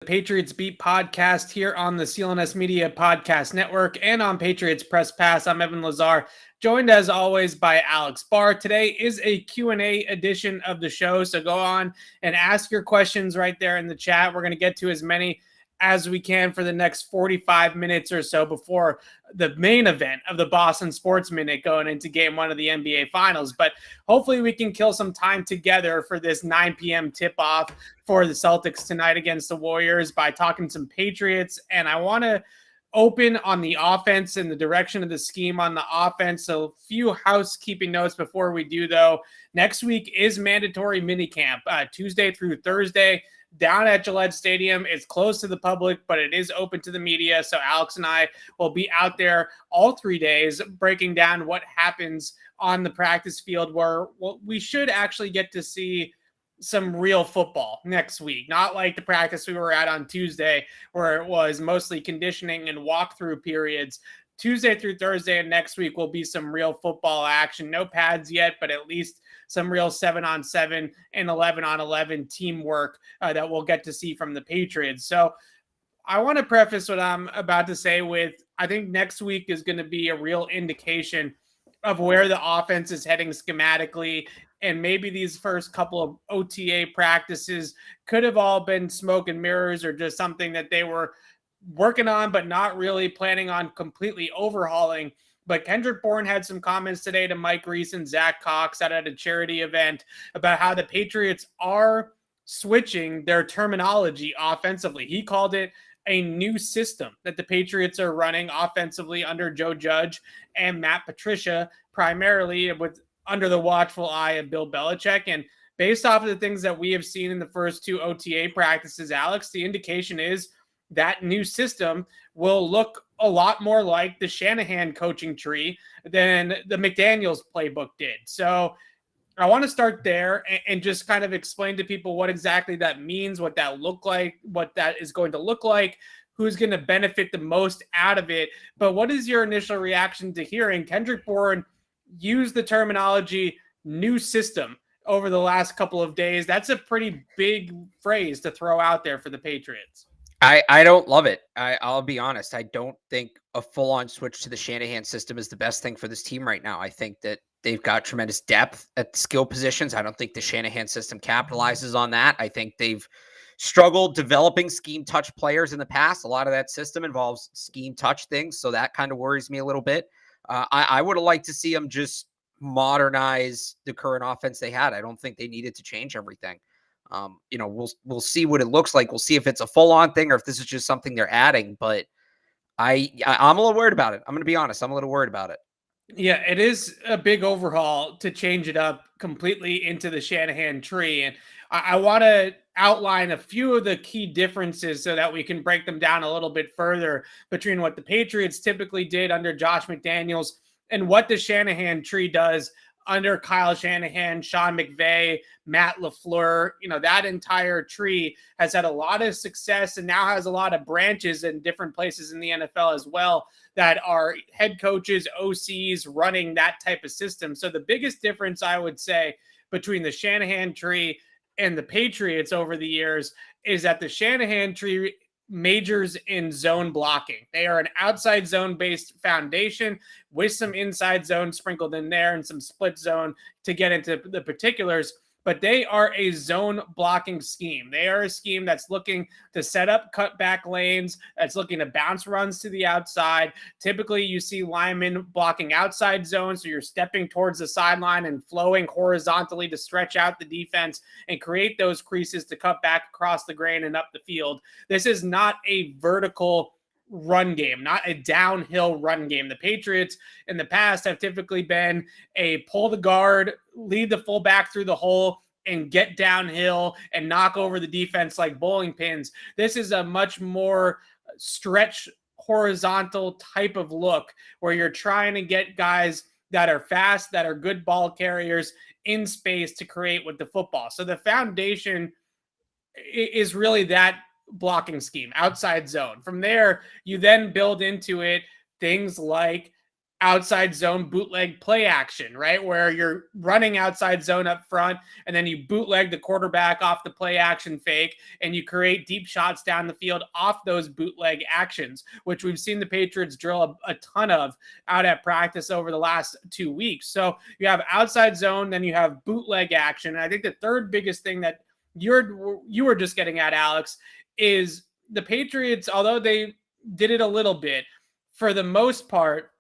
Patriots Beat podcast here on the CLNS Media Podcast Network and on Patriots Press Pass. I'm Evan Lazar, joined as always by Alex Barth. Today is a Q&A edition of the show, so go on and ask your questions right there in the chat. We're going to get to as many as we can for the next 45 minutes or so before the main event of the Boston Sports Minute going into game one of the NBA Finals. But hopefully we can kill some time together for this 9 p.m. tip-off for the Celtics tonight against the Warriors by talking some Patriots. And I want to open on the offense and the direction of the scheme on the offense. So a few housekeeping notes before we do, though. Next week is mandatory minicamp, Tuesday through Thursday, down at Gillette Stadium. It's closed to the public, but it is open to the media. So Alex and I will be out there all 3 days breaking down what happens on the practice field, where we should actually get to see some real football next week. Not like the practice we were at on Tuesday, where it was mostly conditioning and walkthrough periods. Tuesday through Thursday and next week will be some real football action. No pads yet, but at least some real 7-on-7 and 11-on-11 teamwork that we'll get to see from the Patriots. So I want to preface what I'm about to say with, I think next week is going to be a real indication of where the offense is heading schematically. And maybe these first couple of OTA practices could have all been smoke and mirrors or just something that they were working on, but not really planning on completely overhauling. But Kendrick Bourne had some comments today to Mike Reese and Zach Cox out at a charity event about how the Patriots are switching their terminology offensively. He called it a new system that the Patriots are running offensively under Joe Judge and Matt Patricia, primarily under the watchful eye of Bill Belichick. And based off of the things that we have seen in the first two OTA practices, Alex, the indication is that new system will look a lot more like the Shanahan coaching tree than the McDaniels playbook did. So I want to start there and just kind of explain to people what exactly that means, what that is going to look like, who's going to benefit the most out of it. But what is your initial reaction to hearing Kendrick Bourne use the terminology new system over the last couple of days? That's a pretty big phrase to throw out there for the Patriots. I don't love it. I'll be honest. I don't think a full-on switch to the Shanahan system is the best thing for this team right now. I think that they've got tremendous depth at skill positions. I don't think the Shanahan system capitalizes on that. I think they've struggled developing scheme touch players in the past. A lot of that system involves scheme touch things, so that kind of worries me a little bit. I would have liked to see them just modernize the current offense they had. I don't think they needed to change everything. We'll see what it looks like. We'll see if it's a full-on thing or if this is just something they're adding. But I'm a little worried about it. I'm going to be honest. I'm a little worried about it. Yeah, it is a big overhaul to change it up completely into the Shanahan tree. And I want to outline a few of the key differences so that we can break them down a little bit further between what the Patriots typically did under Josh McDaniels and what the Shanahan tree does under Kyle Shanahan, Sean McVay, Matt LaFleur. That entire tree has had a lot of success and now has a lot of branches in different places in the NFL as well that are head coaches, OCs running that type of system. So the biggest difference, I would say, between the Shanahan tree and the Patriots over the years is that the Shanahan tree majors in zone blocking. They are an outside zone based foundation with some inside zone sprinkled in there and some split zone to get into the particulars, but they are a zone blocking scheme. They are a scheme that's looking to set up cutback lanes, that's looking to bounce runs to the outside. Typically, you see linemen blocking outside zones, so you're stepping towards the sideline and flowing horizontally to stretch out the defense and create those creases to cut back across the grain and up the field. This is not a vertical run game, not a downhill run game. The Patriots in the past have typically been a pull the guard, lead the fullback through the hole, and get downhill and knock over the defense like bowling pins. This is a much more stretch horizontal type of look where you're trying to get guys that are fast, that are good ball carriers in space to create with the football. So the foundation is really that blocking scheme, outside zone. From there, you then build into it things like outside zone bootleg play action, right? Where you're running outside zone up front and then you bootleg the quarterback off the play action fake and you create deep shots down the field off those bootleg actions, which we've seen the Patriots drill a ton of out at practice over the last 2 weeks. So you have outside zone, then you have bootleg action. And I think the third biggest thing that you were just getting at, Alex, is the Patriots, although they did it a little bit, for the most part,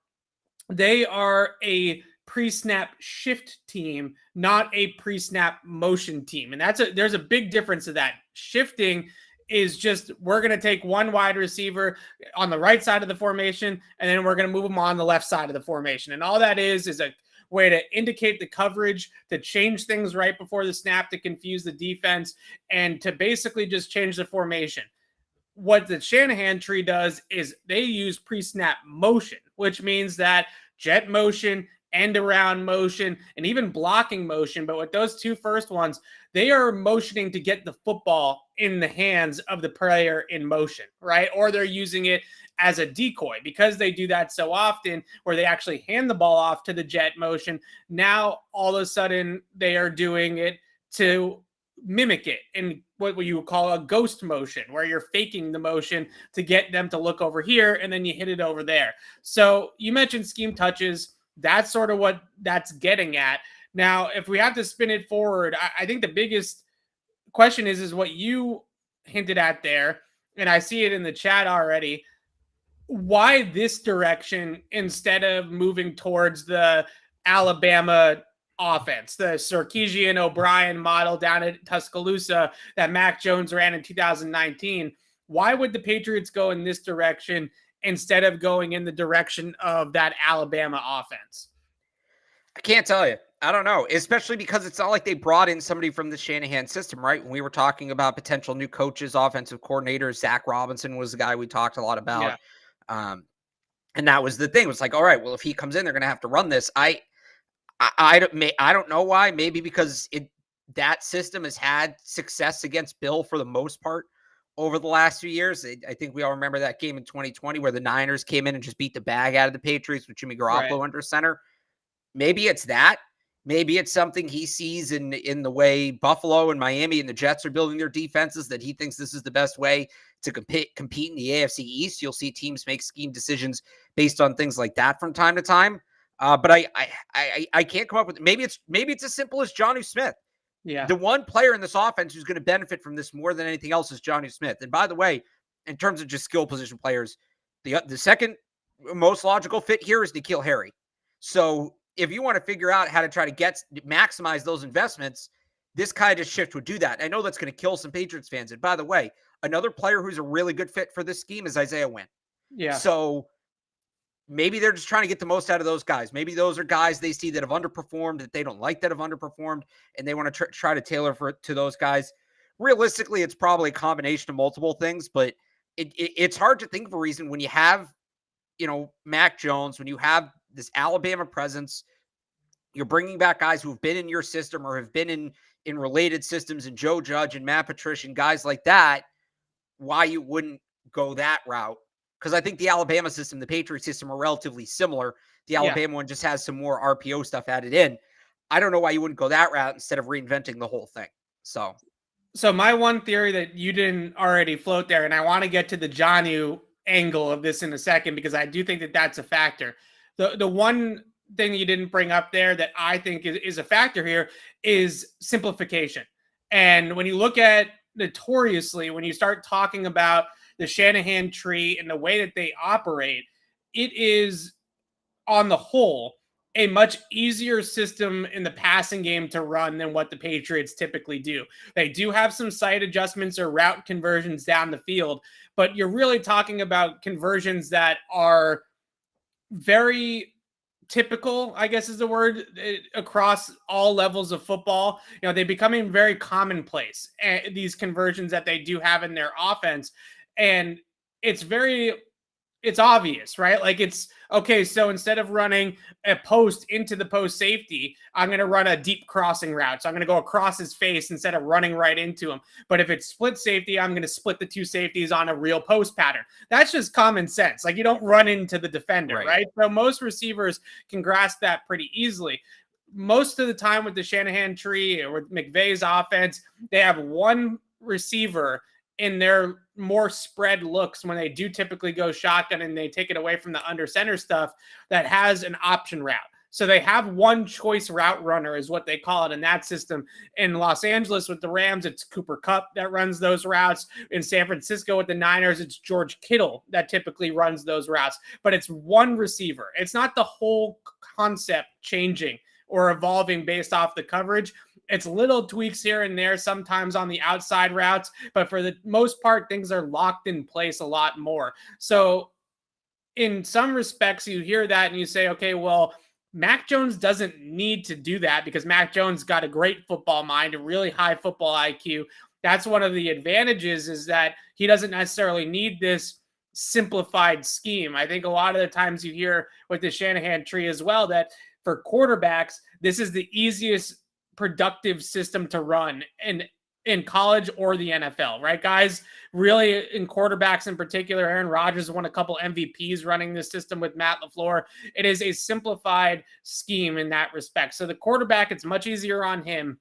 they are a pre-snap shift team, not a pre-snap motion team. And there's a big difference to that. Shifting is just, we're going to take one wide receiver on the right side of the formation, and then we're going to move them on the left side of the formation. And all that is a way to indicate the coverage, to change things right before the snap, to confuse the defense, and to basically just change the formation. What the Shanahan tree does is they use pre-snap motion, which means that jet motion, end around motion, and even blocking motion. But with those two first ones, they are motioning to get the football in the hands of the player in motion, right? Or they're using it as a decoy. Because they do that so often, where they actually hand the ball off to the jet motion, now all of a sudden they are doing it to mimic it in what you would call a ghost motion, where you're faking the motion to get them to look over here and then you hit it over there. So you mentioned scheme touches. That's sort of what that's getting at. Now, if we have to spin it forward, I think the biggest question is what you hinted at there, and I see it in the chat already. Why this direction instead of moving towards the Alabama offense, the Sarkisian O'Brien model down at Tuscaloosa that Mac Jones ran in 2019? Why would the Patriots go in this direction instead of going in the direction of that Alabama offense? I can't tell you. I don't know, especially because it's not like they brought in somebody from the Shanahan system, right? When we were talking about potential new coaches, offensive coordinators, Zach Robinson was the guy we talked a lot about. Yeah. And that was the thing. It was like, all right, well, if he comes in, they're going to have to run this. I don't know why. Maybe because that system has had success against Bill for the most part over the last few years. I think we all remember that game in 2020 where the Niners came in and just beat the bag out of the Patriots with Jimmy Garoppolo under center. Maybe it's that. Maybe it's something he sees in the way Buffalo and Miami and the Jets are building their defenses, that he thinks this is the best way to compete in the AFC East. You'll see teams make scheme decisions based on things like that from time to time. But I can't come up with, maybe it's as simple as Jonnu Smith. Yeah. The one player in this offense who's going to benefit from this more than anything else is Jonnu Smith. And by the way, in terms of just skill position players, the second most logical fit here is N'Keal Harry. So if you want to figure out how to try to maximize those investments, this kind of shift would do that. I know that's going to kill some Patriots fans. And by the way, another player who's a really good fit for this scheme is Isaiah Wynn. Yeah. So maybe they're just trying to get the most out of those guys. Maybe those are guys they see that have underperformed, that they don't like that have underperformed, and they want to try to tailor to those guys. Realistically, it's probably a combination of multiple things, but it's hard to think of a reason when you have, Mac Jones, when you have this Alabama presence, you're bringing back guys who have been in your system or have been in related systems, and Joe Judge and Matt Patricia and guys like that, why you wouldn't go that route. Because I think the Alabama system, the Patriots system are relatively similar. The Alabama one just has some more RPO stuff added in. I don't know why you wouldn't go that route instead of reinventing the whole thing. So my one theory that you didn't already float there, and I want to get to the Jonnu angle of this in a second, because I do think that that's a factor. The one thing you didn't bring up there that I think is a factor here is simplification. And when you look at notoriously, when you start talking about the Shanahan tree and the way that they operate, it is on the whole a much easier system in the passing game to run than what the Patriots typically do. They do have some site adjustments or route conversions down the field, but you're really talking about conversions that are very typical, I guess is the word, across all levels of football. They're becoming very commonplace, these conversions that they do have in their offense. And it's very it's obvious, right? Like it's okay. So instead of running a post into the post safety, I'm going to run a deep crossing route. So I'm going to go across his face instead of running right into him. But if it's split safety, I'm going to split the two safeties on a real post pattern. That's just common sense. Like you don't run into the defender, right? So most receivers can grasp that pretty easily. Most of the time with the Shanahan tree or with McVay's offense, they have one receiver in their more spread looks when they do typically go shotgun and they take it away from the under center stuff that has an option route. So they have one choice route runner is what they call it in that system. In Los Angeles with the Rams, it's Cooper Kupp that runs those routes. In San Francisco with the Niners, it's George Kittle that typically runs those routes. But it's one receiver. It's not the whole concept changing or evolving based off the coverage. It's little tweaks here and there, sometimes on the outside routes, but for the most part, things are locked in place a lot more. So in some respects, you hear that and you say, okay, well, Mac Jones doesn't need to do that because Mac Jones got a great football mind, a really high football IQ. That's one of the advantages is that he doesn't necessarily need this simplified scheme. I think a lot of the times you hear with the Shanahan tree as well that for quarterbacks, this is the easiest productive system to run in college or the NFL, right, guys? Really, in quarterbacks in particular, Aaron Rodgers won a couple MVPs running this system with Matt LaFleur. It is a simplified scheme in that respect. So the quarterback, it's much easier on him.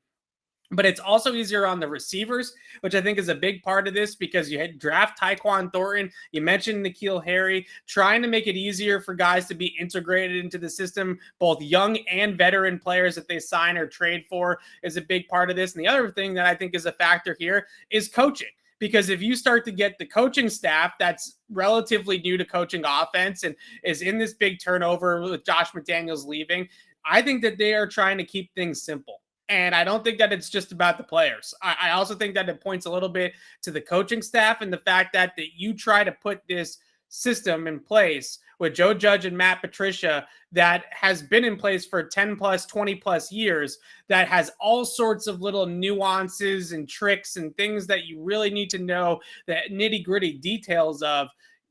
But it's also easier on the receivers, which I think is a big part of this because you had draft Tyquan Thornton. You mentioned N'Keal Harry, trying to make it easier for guys to be integrated into the system. Both young and veteran players that they sign or trade for is a big part of this. And the other thing that I think is a factor here is coaching. Because if you start to get the coaching staff that's relatively new to coaching offense and is in this big turnover with Josh McDaniels leaving, I think that they are trying to keep things simple. And I don't think that it's just about the players. I also think that it points a little bit to the coaching staff and the fact that you try to put this system in place with Joe Judge and Matt Patricia that has been in place for 10 plus, 20 plus years, that has all sorts of little nuances and tricks and things that you really need to know, the nitty gritty details of.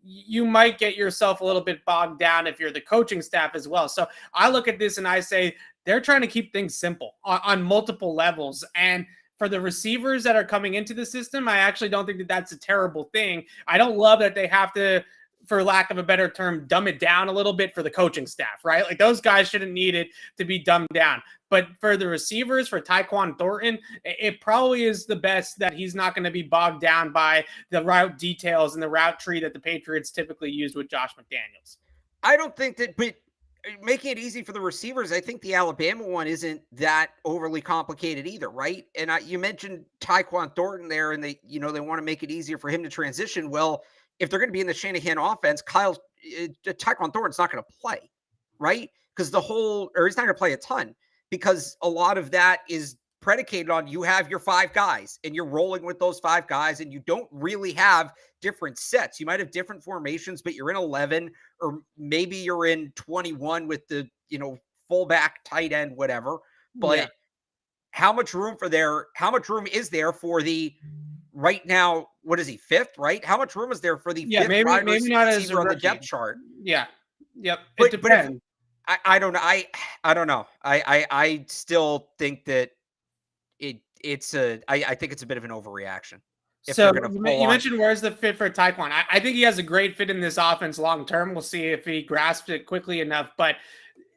You might get yourself a little bit bogged down if you're the coaching staff as well. So I look at this and I say, they're trying to keep things simple on multiple levels. And for the receivers that are coming into the system, I actually don't think that that's a terrible thing. I don't love that they have to, for lack of a better term, dumb it down a little bit for the coaching staff, right? Like those guys shouldn't need it to be dumbed down. But for the receivers, for Tyquan Thornton, it probably is the best that he's not going to be bogged down by the route details and the route tree that the Patriots typically use with Josh McDaniels. I don't think that, but making it easy for the receivers, I think the Alabama one isn't that overly complicated either, right? And you mentioned Tyquan Thornton there, and they want to make it easier for him to transition. Well, if they're going to be in the Shanahan offense, Tyquan Thornton's not going to play, right? Because he's not going to play a ton because a lot of that is predicated on you have your 5 guys and you're rolling with those 5 guys and you don't really have different sets. You might have different formations, but you're in 11 or maybe you're in 21 with the, fullback, tight end, whatever. But how much room is there for the right now? What is he, 5th, right? How much room is there for the 5th maybe not as on the depth chart? Yeah. Yep. It depends. I don't know. I don't know. I still think that I think it's a bit of an overreaction. So you mentioned where's the fit for Tyquan. I think he has a great fit in this offense long term. We'll see if he grasps it quickly enough. But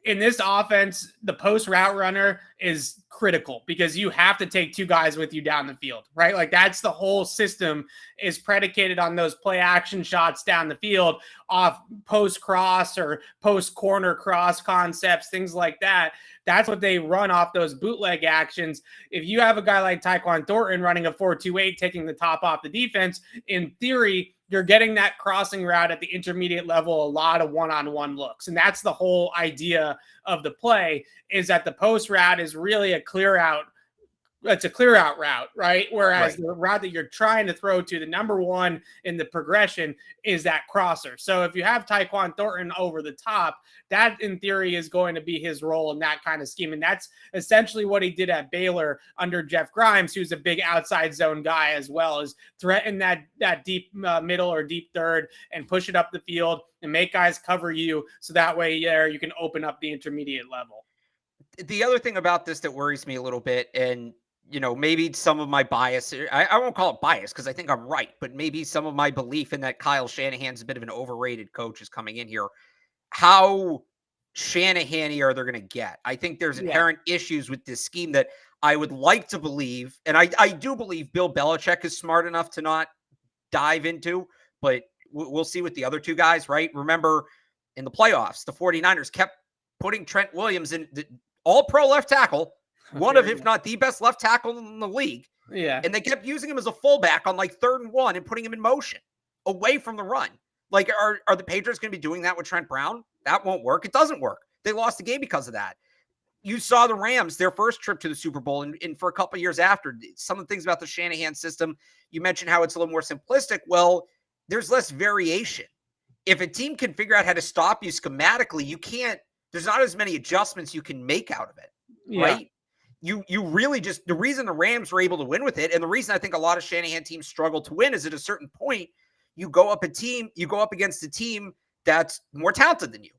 in this offense, the post route runner is critical because you have to take 2 guys with you down the field, right? Like that's the whole system is predicated on those play action shots down the field off post cross or post corner cross concepts, things like that. That's what they run off those bootleg actions. If you have a guy like Tyquan Thornton running a 4.28, taking the top off the defense, in theory, you're getting that crossing route at the intermediate level, a lot of one-on-one looks. And that's the whole idea of the play is that the post route is really a clear out it's a clear out route, right? Whereas Right. the route that you're trying to throw to, the number one in the progression is that crosser. So if you have Tyquan Thornton over the top, that in theory is going to be his role in that kind of scheme. And that's essentially what he did at Baylor under Jeff Grimes, who's a big outside zone guy as well, is threaten that deep middle or deep third and push it up the field and make guys cover you. So that way there you can open up the intermediate level. The other thing about this that worries me a little bit, and maybe some of my bias, I won't call it bias because I think I'm right, but maybe some of my belief in that Kyle Shanahan's a bit of an overrated coach is coming in here. How Shanahan-y are they going to get? I think there's inherent issues with this scheme that I would like to believe, and I do believe Bill Belichick is smart enough to not dive into, but we'll see with the other two guys, right? Remember, in the playoffs, the 49ers kept putting Trent Williams in the all-pro left tackle, one of, if not the best left tackle in the league. Yeah. And they kept using him as a fullback on like 3rd and 1 and putting him in motion away from the run. Like, are the Patriots going to be doing that with Trent Brown? That won't work. It doesn't work. They lost the game because of that. You saw the Rams, their first trip to the Super Bowl, and for a couple of years after, some of the things about the Shanahan system, you mentioned how it's a little more simplistic. Well, there's less variation. If a team can figure out how to stop you schematically, you can't, there's not as many adjustments you can make out of it, right? You really just, the reason the Rams were able to win with it, and the reason I think a lot of Shanahan teams struggle to win is at a certain point, you go up against a team that's more talented than you.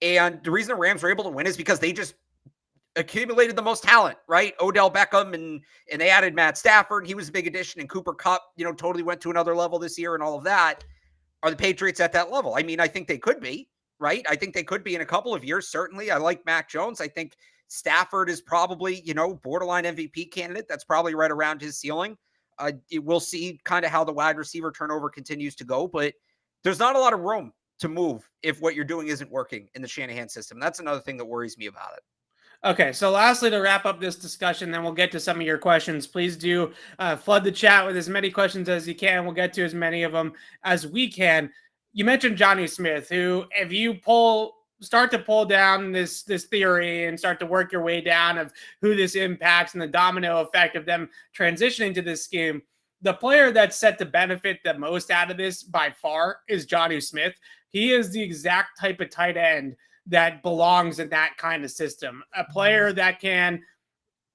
And the reason the Rams were able to win is because they just accumulated the most talent, right? Odell Beckham, and they added Matt Stafford. He was a big addition, and Cooper Kupp, totally went to another level this year and all of that. Are the Patriots at that level? I mean, I think they could be, right? I think they could be in a couple of years, certainly. I like Mac Jones. I think Stafford is probably, borderline MVP candidate. That's probably right around his ceiling. We'll see kind of how the wide receiver turnover continues to go, but there's not a lot of room to move if what you're doing isn't working in the Shanahan system. That's another thing that worries me about it. Okay, so lastly, to wrap up this discussion, then we'll get to some of your questions. Please do flood the chat with as many questions as you can. We'll get to as many of them as we can. You mentioned Johnny Smith, who, if you start to pull down this theory and start to work your way down of who this impacts and the domino effect of them transitioning to this scheme, the player that's set to benefit the most out of this by far is Johnny Smith. He is the exact type of tight end that belongs in that kind of system. A player that can,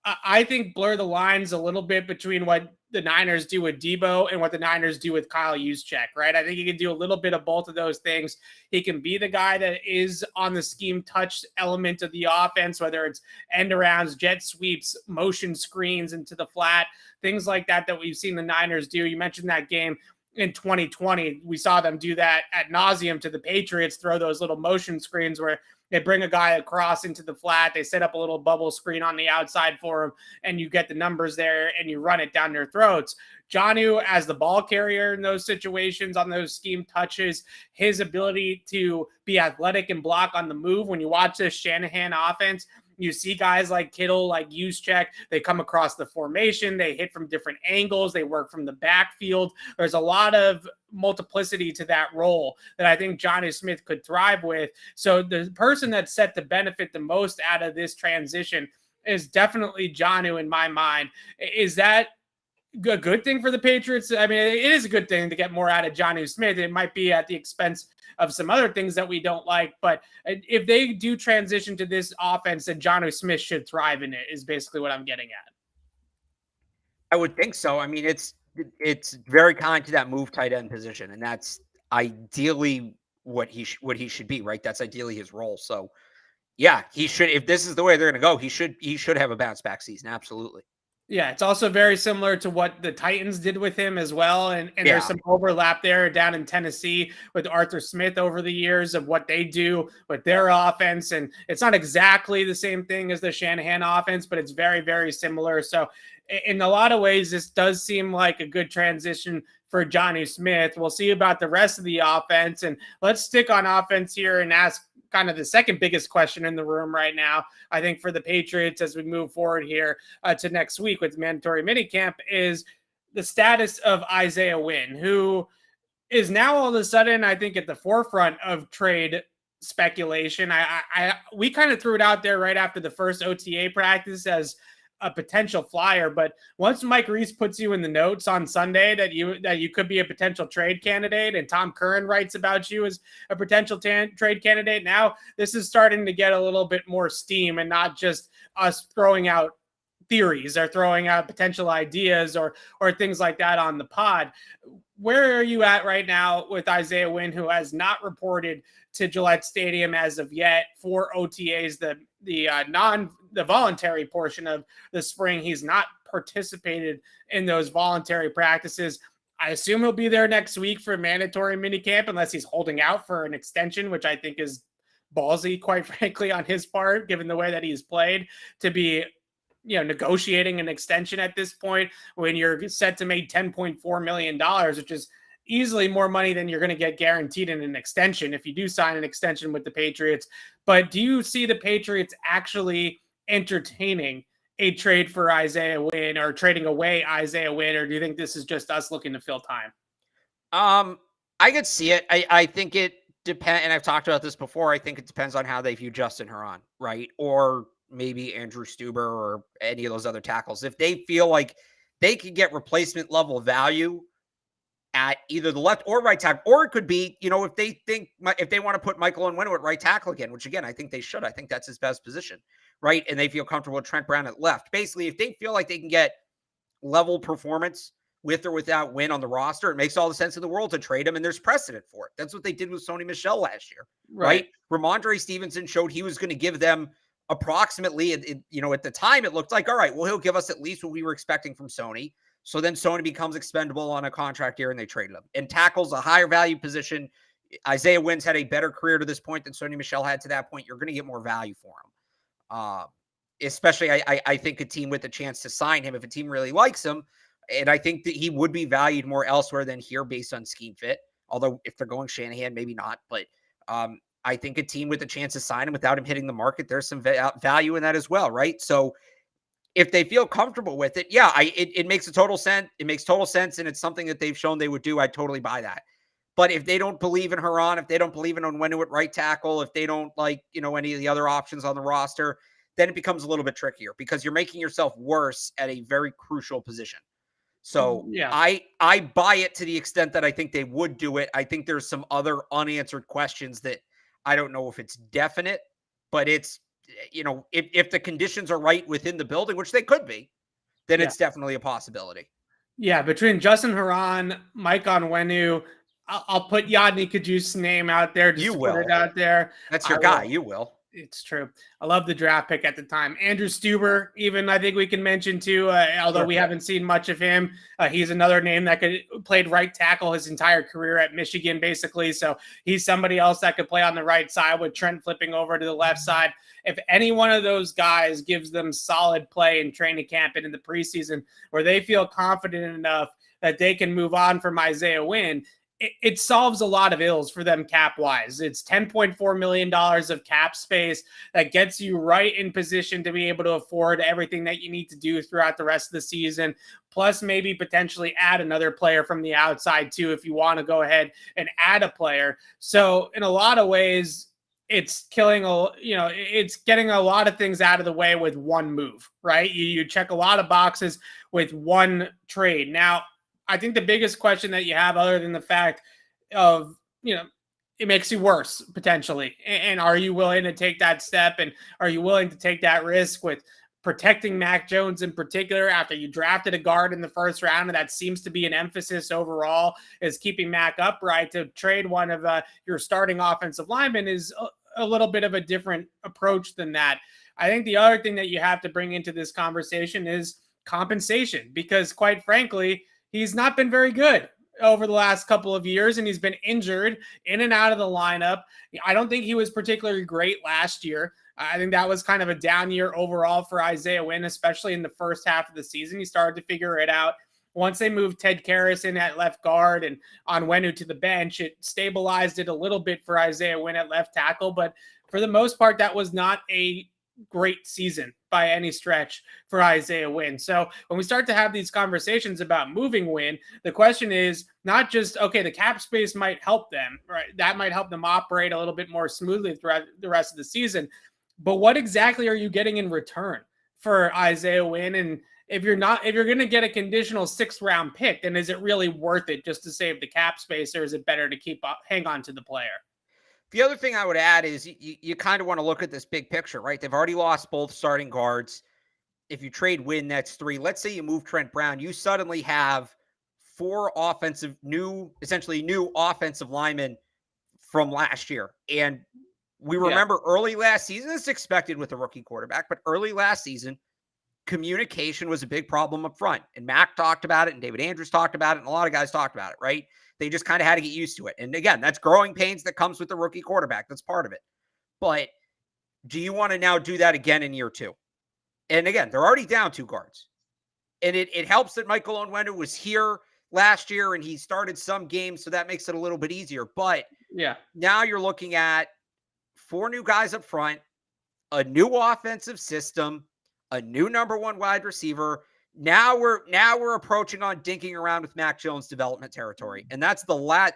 I think, blur the lines a little bit between what the Niners do with Debo and what the Niners do with Kyle Juszczyk, right? I think he can do a little bit of both of those things. He can be the guy that is on the scheme touch element of the offense, whether it's end arounds, jet sweeps, motion screens into the flat, things like that we've seen the Niners do. You mentioned that game in 2020, we saw them do that ad nauseum to the Patriots, throw those little motion screens where they bring a guy across into the flat, they set up a little bubble screen on the outside for him, and you get the numbers there and you run it down their throats. Jonnu, as the ball carrier in those situations, on those scheme touches, his ability to be athletic and block on the move. When you watch this Shanahan offense, you see guys like Kittle, like Juszczyk, they come across the formation, they hit from different angles, they work from the backfield. There's a lot of multiplicity to that role that I think Johnny Smith could thrive with. So the person that's set to benefit the most out of this transition is definitely Jonnu in my mind. Is that a good thing for the Patriots? I mean, it is a good thing to get more out of Jonnu Smith. It might be at the expense of some other things that we don't like, but if they do transition to this offense, then Jonnu Smith should thrive in it, is basically what I'm getting at. I would think so. I mean, it's very kind to that move tight end position, and that's ideally what he should be, right? That's ideally his role. So yeah, he should, if this is the way they're going to go, he should have a bounce back season. Absolutely. Yeah, it's also very similar to what the Titans did with him as well. And there's some overlap there down in Tennessee with Arthur Smith over the years of what they do with their offense. And it's not exactly the same thing as the Shanahan offense, but it's very, very similar. So in a lot of ways, this does seem like a good transition for Johnny Smith. We'll see about the rest of the offense. And let's stick on offense here and ask kind of the second biggest question in the room right now, I think, for the Patriots as we move forward here to next week with mandatory minicamp, is the status of Isaiah Wynn, who is now all of a sudden, I think, at the forefront of trade speculation. We kind of threw it out there right after the first OTA practice as a potential flyer. But once Mike Reese puts you in the notes on Sunday that you could be a potential trade candidate, and Tom Curran writes about you as a potential trade candidate, now this is starting to get a little bit more steam and not just us throwing out theories or throwing out potential ideas or things like that on the pod. Where are you at right now with Isaiah Wynn, who has not reported to Gillette Stadium as of yet for OTAs, the voluntary portion of the spring? He's not participated in those voluntary practices. I assume he'll be there next week for mandatory minicamp unless he's holding out for an extension, which I think is ballsy, quite frankly, on his part, given the way that he's played, to be negotiating an extension at this point when you're set to make $10.4 million, which is easily more money than you're going to get guaranteed in an extension if you do sign an extension with the Patriots. But do you see the Patriots actually entertaining a trade for Isaiah Wynn or trading away Isaiah Wynn, or do you think this is just us looking to fill time? I could see it. I think it depends, and I've talked about this before. I think it depends on how they view Justin Herron, right? Or maybe Andrew Stuber or any of those other tackles. If they feel like they could get replacement level value at either the left or right tackle, or it could be, if they want to put Michael Onwenu at right tackle again, which again, I think they should. I think that's his best position, right? And they feel comfortable with Trent Brown at left. Basically, if they feel like they can get level performance with or without Wynn on the roster, it makes all the sense in the world to trade him, and there's precedent for it. That's what they did with Sony Michel last year, right? Ramondre Stevenson showed he was going to give them approximately, at the time, it looked like, all right, well, he'll give us at least what we were expecting from Sony. So then Sony becomes expendable on a contract year and they traded him. And tackles a higher value position. Isaiah Wynn's had a better career to this point than Sony Michel had to that point. You're going to get more value for him. Especially, I think a team with a chance to sign him, if a team really likes him, and I think that he would be valued more elsewhere than here based on scheme fit. Although if they're going Shanahan, maybe not. But I think a team with a chance to sign him without him hitting the market, there's some value in that as well, right? So if they feel comfortable with it, yeah, it makes a total sense. It makes total sense, and it's something that they've shown they would do. I'd totally buy that. But if they don't believe in Herron, if they don't believe in Onwenu at right tackle, if they don't like, any of the other options on the roster, then it becomes a little bit trickier because you're making yourself worse at a very crucial position. So yeah, I buy it to the extent that I think they would do it. I think there's some other unanswered questions that I don't know if it's definite, but it's, if the conditions are right within the building, which they could be, then it's definitely a possibility. Yeah, between Justin Herron, Mike Onwenu, I'll put Yadni Kaju's name out there. You will. Put it out there. That's your guy. You will. It's true. I love the draft pick at the time. Andrew Stuber, even I think we can mention too, although we haven't seen much of him. He's another name that played right tackle his entire career at Michigan, basically. So he's somebody else that could play on the right side with Trent flipping over to the left side. If any one of those guys gives them solid play in training camp and in the preseason where they feel confident enough that they can move on from Isaiah Wynn, it solves a lot of ills for them cap-wise. It's $10.4 million of cap space that gets you right in position to be able to afford everything that you need to do throughout the rest of the season, plus maybe potentially add another player from the outside too if you want to go ahead and add a player. So in a lot of ways, it's it's getting a lot of things out of the way with one move, right? You check a lot of boxes with one trade. Now, I think the biggest question that you have, other than the fact of, it makes you worse potentially. And are you willing to take that step? And are you willing to take that risk with protecting Mac Jones in particular after you drafted a guard in the first round? And that seems to be an emphasis overall, is keeping Mac upright. To trade one of your starting offensive linemen is a little bit of a different approach than that. I think the other thing that you have to bring into this conversation is compensation, because quite frankly, he's not been very good over the last couple of years, and he's been injured in and out of the lineup. I don't think he was particularly great last year. I think that was kind of a down year overall for Isaiah Wynn, especially in the first half of the season. He started to figure it out. Once they moved Ted Karras in at left guard and Onwenu to the bench, it stabilized it a little bit for Isaiah Wynn at left tackle. But for the most part, that was not a great season by any stretch for Isaiah Wynn. So when we start to have these conversations about moving Wynn, the question is not just, okay, the cap space might help them, right? That might help them operate a little bit more smoothly throughout the rest of the season. But what exactly are you getting in return for Isaiah Wynn? And if you're going to get a conditional 6th round pick, then is it really worth it just to save the cap space, or is it better to hang on to the player? The other thing I would add is you kind of want to look at this big picture, right? They've already lost both starting guards. If you trade Wynn, that's 3. Let's say you move Trent Brown, you suddenly have 4 essentially new offensive linemen from last year. And we remember early last season, it's expected with a rookie quarterback, but early last season, communication was a big problem up front. And Mac talked about it, and David Andrews talked about it, and a lot of guys talked about it, right? They just kind of had to get used to it. And again, that's growing pains that comes with the rookie quarterback. That's part of it. But do you want to now do that again in year 2? And again, they're already down 2 guards. And it helps that Michael Onwenu was here last year and he started some games, so that makes it a little bit easier. But now you're looking at 4 new guys up front, a new offensive system, a new number 1 wide receiver. Now we're approaching on dinking around with Mac Jones development territory. And that's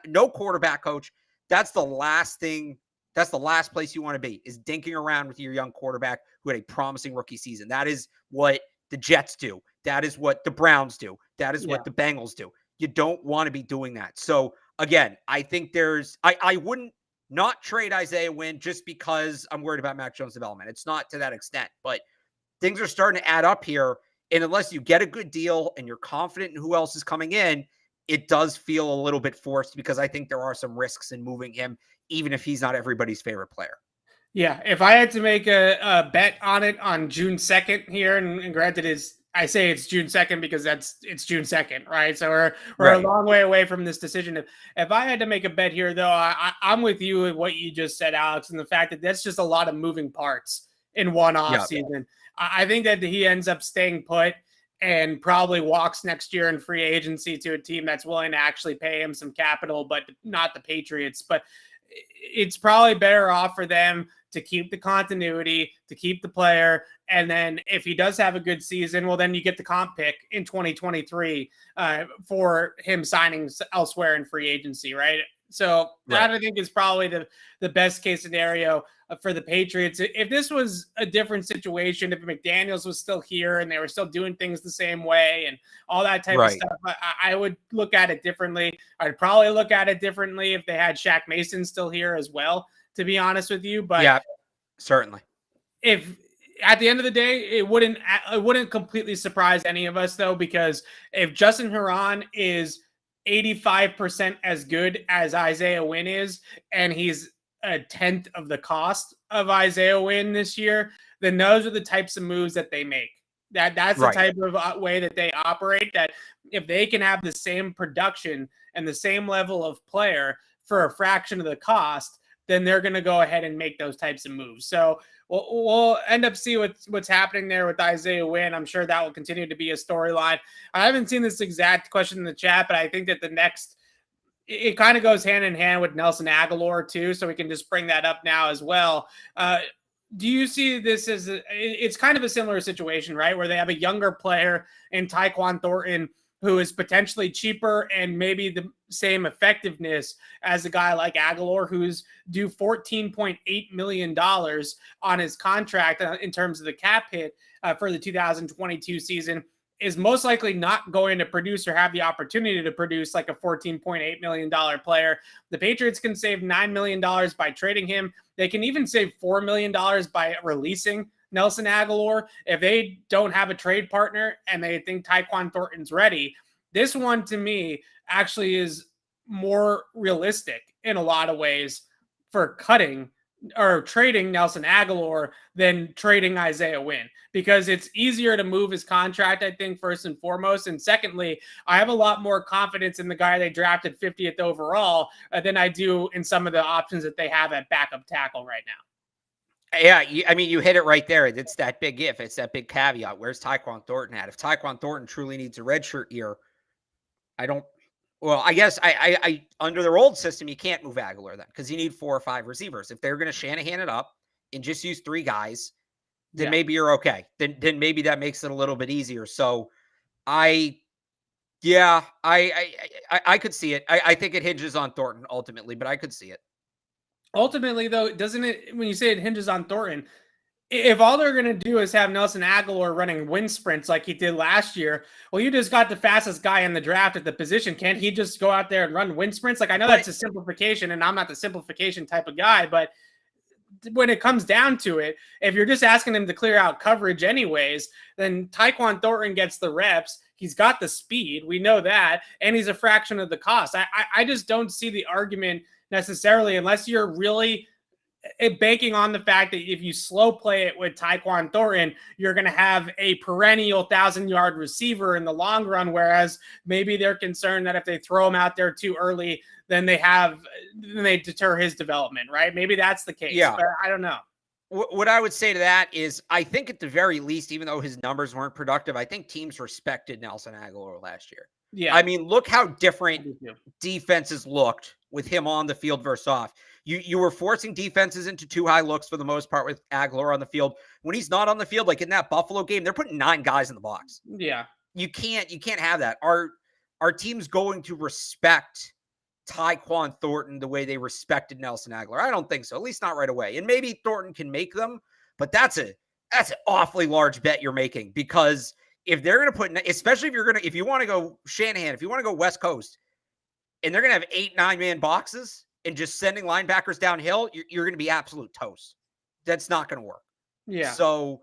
no quarterback coach. That's the last thing. That's the last place you want to be, is dinking around with your young quarterback who had a promising rookie season. That is what the Jets do. That is what the Browns do. That is what the Bengals do. You don't want to be doing that. So again, I think I wouldn't not trade Isaiah Wynn just because I'm worried about Mac Jones development. It's not to that extent, but things are starting to add up here. And unless you get a good deal and you're confident in who else is coming in, it does feel a little bit forced, because I think there are some risks in moving him, even if he's not everybody's favorite player. Yeah, if I had to make a bet on it on June 2nd here, and granted I say it's June 2nd because it's June 2nd, right? So we're a long way away from this decision. If I had to make a bet here, though, I'm with you with what you just said, Alex, and the fact that that's just a lot of moving parts in one offseason. I think that he ends up staying put and probably walks next year in free agency to a team that's willing to actually pay him some capital, but not the Patriots. But it's probably better off for them to keep the continuity, to keep the player. And then if he does have a good season, well, then you get the comp pick in 2023 for him signing elsewhere in free agency, right? So that I think is probably the best case scenario for the Patriots. If this was a different situation, if McDaniels was still here and they were still doing things the same way and all that type of stuff, I would look at it differently. I'd probably look at it differently if they had Shaq Mason still here as well, to be honest with you. But yeah, certainly. If at the end of the day, it wouldn't completely surprise any of us, though, because if Justin Herron is 85% as good as Isaiah Wynn is, and he's a 10th of the cost of Isaiah Wynn this year, then those are the types of moves that they make. That's the type of way that they operate, that if they can have the same production and the same level of player for a fraction of the cost, then they're going to go ahead and make those types of moves. So we'll end up see what's happening there with Isaiah Wynn. I'm sure that will continue to be a storyline. I haven't seen this exact question in the chat, but I think that it kind of goes hand in hand with Nelson Agholor too. So we can just bring that up now as well. Do you see this as it's kind of a similar situation, right? Where they have a younger player in Tyquan Thornton who is potentially cheaper and maybe the same effectiveness as a guy like Agholor, who's due $14.8 million on his contract in terms of the cap hit for the 2022 season, is most likely not going to produce or have the opportunity to produce like a $14.8 million player. The Patriots can save $9 million by trading him. They can even save $4 million by releasing Nelson Agholor if they don't have a trade partner and they think Tyquan Thornton's ready. This one, to me, actually is more realistic in a lot of ways for cutting or trading Nelson Agholor than trading Isaiah Wynn, because it's easier to move his contract, I think, first and foremost. And secondly, I have a lot more confidence in the guy they drafted 50th overall than I do in some of the options that they have at backup tackle right now. Yeah, I mean, you hit it right there. It's that big if. It's that big caveat. Where's Tyquan Thornton at? If Tyquan Thornton truly needs a redshirt year, I guess I under their old system, you can't move Agholor then, because you need 4 or 5 receivers. If they're going to Shanahan it up and just use 3 guys, then maybe you're okay. Then maybe that makes it a little bit easier. So I could see it. I think it hinges on Thornton ultimately, but I could see it. Ultimately, though, doesn't it, when you say it hinges on Thornton, If all they're going to do is have Nelson Agholor running wind sprints like he did last year, well, you just got the fastest guy in the draft at the position. Can't he just go out there and run wind sprints? Like, I know that's a simplification, and I'm not the simplification type of guy, but when it comes down to it, if you're just asking him to clear out coverage anyways, then Tyquan Thornton gets the reps. He's got the speed. We know that. And he's a fraction of the cost. I just don't see the argument necessarily, unless you're really banking on the fact that if you slow play it with Tyquan Thornton, you're going to have a perennial 1,000-yard receiver in the long run. Whereas maybe they're concerned that if they throw him out there too early, then they deter his development, right? Maybe that's the case. Yeah. But I don't know. What I would say to that is, I think at the very least, even though his numbers weren't productive, I think teams respected Nelson Agholor last year. Yeah. I mean, look how different defenses looked with him on the field versus off. You were forcing defenses into too high looks for the most part with Agholor on the field. When he's not on the field, like in that Buffalo game, they're putting 9 guys in the box. Yeah. You can't have that. Our team's going to respect Tyquan Thornton the way they respected Nelson Agholor? I don't think so, at least not right away. And maybe Thornton can make them, but that's an awfully large bet you're making, because if they're going to put, especially if you want to go Shanahan, if you want to go West Coast, and they're going to have 8-9 man boxes and just sending linebackers downhill, you're going to be absolute toast. That's not going to work. Yeah. So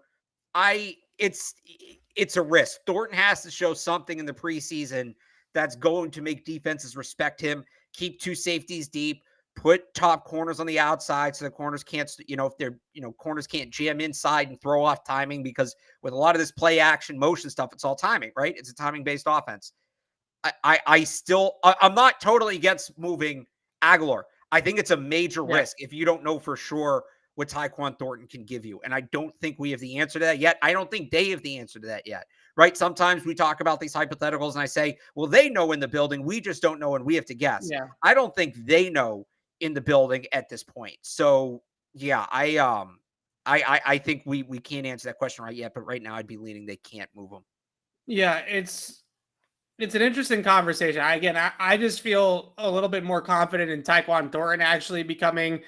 it's a risk. Thornton has to show something in the preseason that's going to make defenses respect him. Keep 2 safeties deep, put top corners on the outside so the corners can't, if they're, corners can't jam inside and throw off timing, because with a lot of this play action motion stuff, it's all timing, right? It's a timing based offense. I'm not totally against moving Agholor. I think it's a major risk if you don't know for sure what Tyquan Thornton can give you. And I don't think we have the answer to that yet. I don't think they have the answer to that yet, right? Sometimes we talk about these hypotheticals and I say, well, they know in the building. We just don't know and we have to guess. Yeah. I don't think they know in the building at this point. So, yeah, I think we can't answer that question right yet. But right now I'd be leaning they can't move them. Yeah, it's an interesting conversation. I just feel a little bit more confident in Tyquan Thornton actually becoming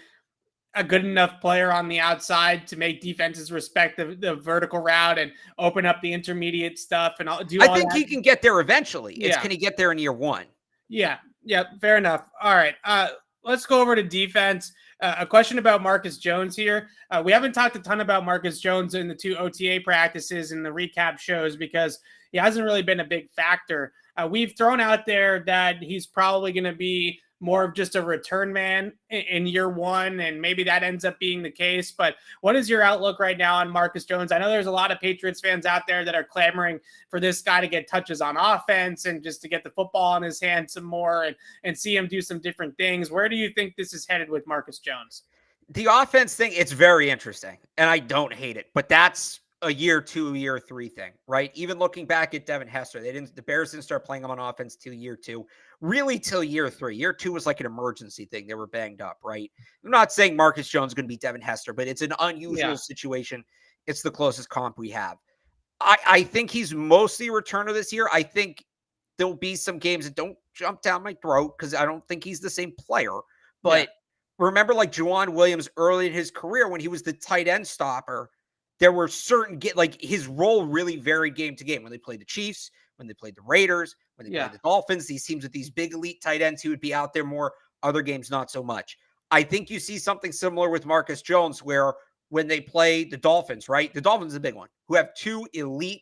a good enough player on the outside to make defenses respect the vertical route and open up the intermediate stuff. And I think he can get there eventually. Can he get there in year 1? Yeah. Yeah. Fair enough. All right. Let's go over to defense. A question about Marcus Jones here. We haven't talked a ton about Marcus Jones in the 2 OTA practices and the recap shows because he hasn't really been a big factor. We've thrown out there that he's probably going to be more of just a return man in year 1, and maybe that ends up being the case. But what is your outlook right now on Marcus Jones? I know there's a lot of Patriots fans out there that are clamoring for this guy to get touches on offense and just to get the football in his hand some more and see him do some different things. Where do you think this is headed with Marcus Jones? The offense thing, it's very interesting, and I don't hate it, but that's a year 2, year 3 thing, right? Even looking back at Devin Hester, the Bears didn't start playing him on offense till year 2, really till year 3. Year 2 was like an emergency thing. They were banged up, right? I'm not saying Marcus Jones is going to be Devin Hester, but it's an unusual situation. It's the closest comp we have. I think he's mostly a returner this year. I think there'll be some games that don't jump down my throat because I don't think he's the same player. But remember, like Juwan Williams early in his career when he was the tight end stopper, there were certain his role really varied game to game. When they played the Chiefs, when they played the Raiders, when they played the Dolphins, these teams with these big elite tight ends, he would be out there more. Other games, not so much. I think you see something similar with Marcus Jones, where when they play the Dolphins, right? The Dolphins is a big one, who have 2 elite,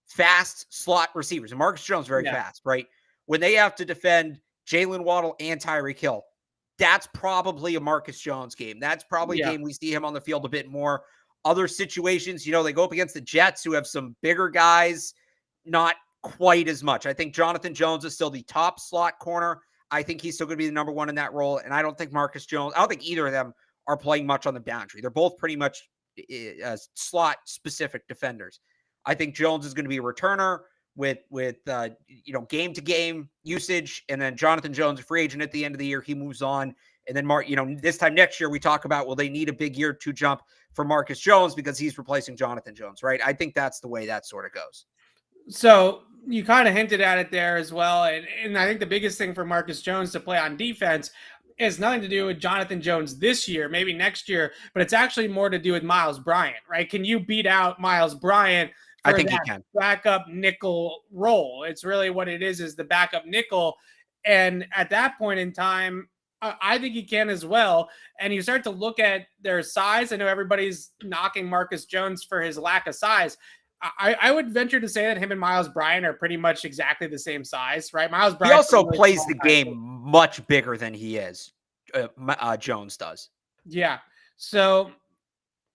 fast slot receivers. And Marcus Jones very fast, right? When they have to defend Jalen Waddle and Tyreek Hill, that's probably a Marcus Jones game. That's probably a game we see him on the field a bit more. Other situations, they go up against the Jets who have some bigger guys, not quite as much. I think Jonathan Jones is still the top slot corner. I think he's still going to be the number 1 in that role. And I don't think Marcus Jones, I don't think either of them are playing much on the boundary. They're both pretty much slot specific defenders. I think Jones is going to be a returner with game to game usage. And then Jonathan Jones, a free agent at the end of the year, he moves on. And then this time next year, we talk about, will they need a big year 2 jump for Marcus Jones because he's replacing Jonathan Jones, right? I think that's the way that sort of goes. So you kind of hinted at it there as well. And I think the biggest thing for Marcus Jones to play on defense has nothing to do with Jonathan Jones this year, maybe next year, but it's actually more to do with Miles Bryant, right? Can you beat out Miles Bryant I for think he that can. backup nickel role? It's really what it is the backup nickel. And at that point in time, I think he can as well. And you start to look at their size. I know everybody's knocking Marcus Jones for his lack of size. I would venture to say that him and Miles Bryant are pretty much exactly the same size, right? Miles Bryant. He also plays the game much bigger than he is. Jones does. Yeah. So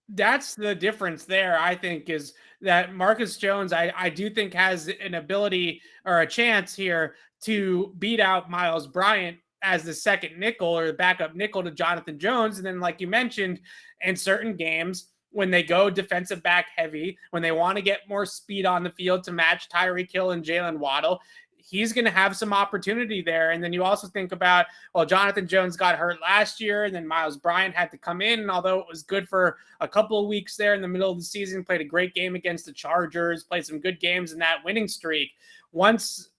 that's the difference there, I think, is that Marcus Jones, I do think, has an ability or a chance here to beat out Miles Bryant as the second nickel or the backup nickel to Jonathan Jones. And then, like you mentioned, in certain games, when they go defensive back heavy, when they want to get more speed on the field to match Tyreek Hill and Jalen Waddle, he's going to have some opportunity there. And then you also think about, well, Jonathan Jones got hurt last year, and then Miles Bryant had to come in. And although it was good for a couple of weeks there in the middle of the season, played a great game against the Chargers, played some good games in that winning streak. Once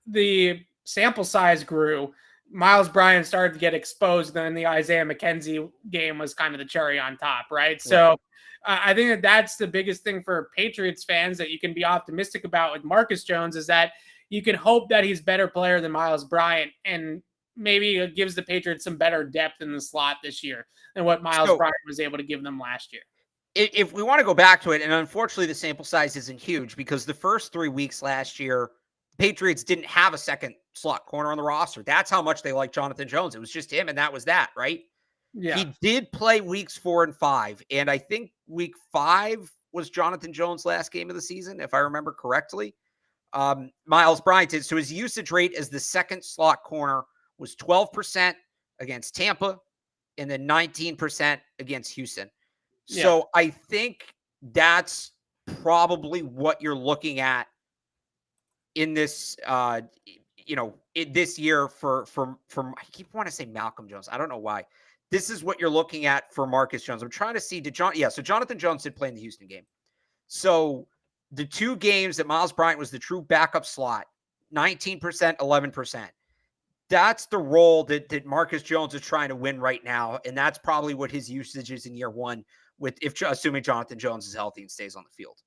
the sample size grew, Miles Bryant started to get exposed. Then the Isaiah McKenzie game was kind of the cherry on top, right? So I think that that's the biggest thing for Patriots fans that you can be optimistic about with Marcus Jones, is that you can hope that he's a better player than Miles Bryant, and maybe it gives the Patriots some better depth in the slot this year than what Miles Bryant was able to give them last year. If we want to go back to it, and unfortunately the sample size isn't huge because the first 3 weeks last year, Patriots didn't have a second slot corner on the roster. That's how much they liked Jonathan Jones. It was just him, and that was that, right? Yeah. He did play weeks 4 and 5, and I think week 5 was Jonathan Jones' last game of the season, if I remember correctly. Miles Bryant did. So his usage rate as the second slot corner was 12% against Tampa and then 19% against Houston. So I think that's probably what you're looking at in this, this year for I keep wanting to say Malcolm Jones. I don't know why. This is what you're looking at for Marcus Jones. I'm trying to see, so Jonathan Jones did play in the Houston game. So the 2 games that Miles Bryant was the true backup slot, 19%, 11%. That's the role that Marcus Jones is trying to win right now. And that's probably what his usage is in year 1, assuming Jonathan Jones is healthy and stays on the field.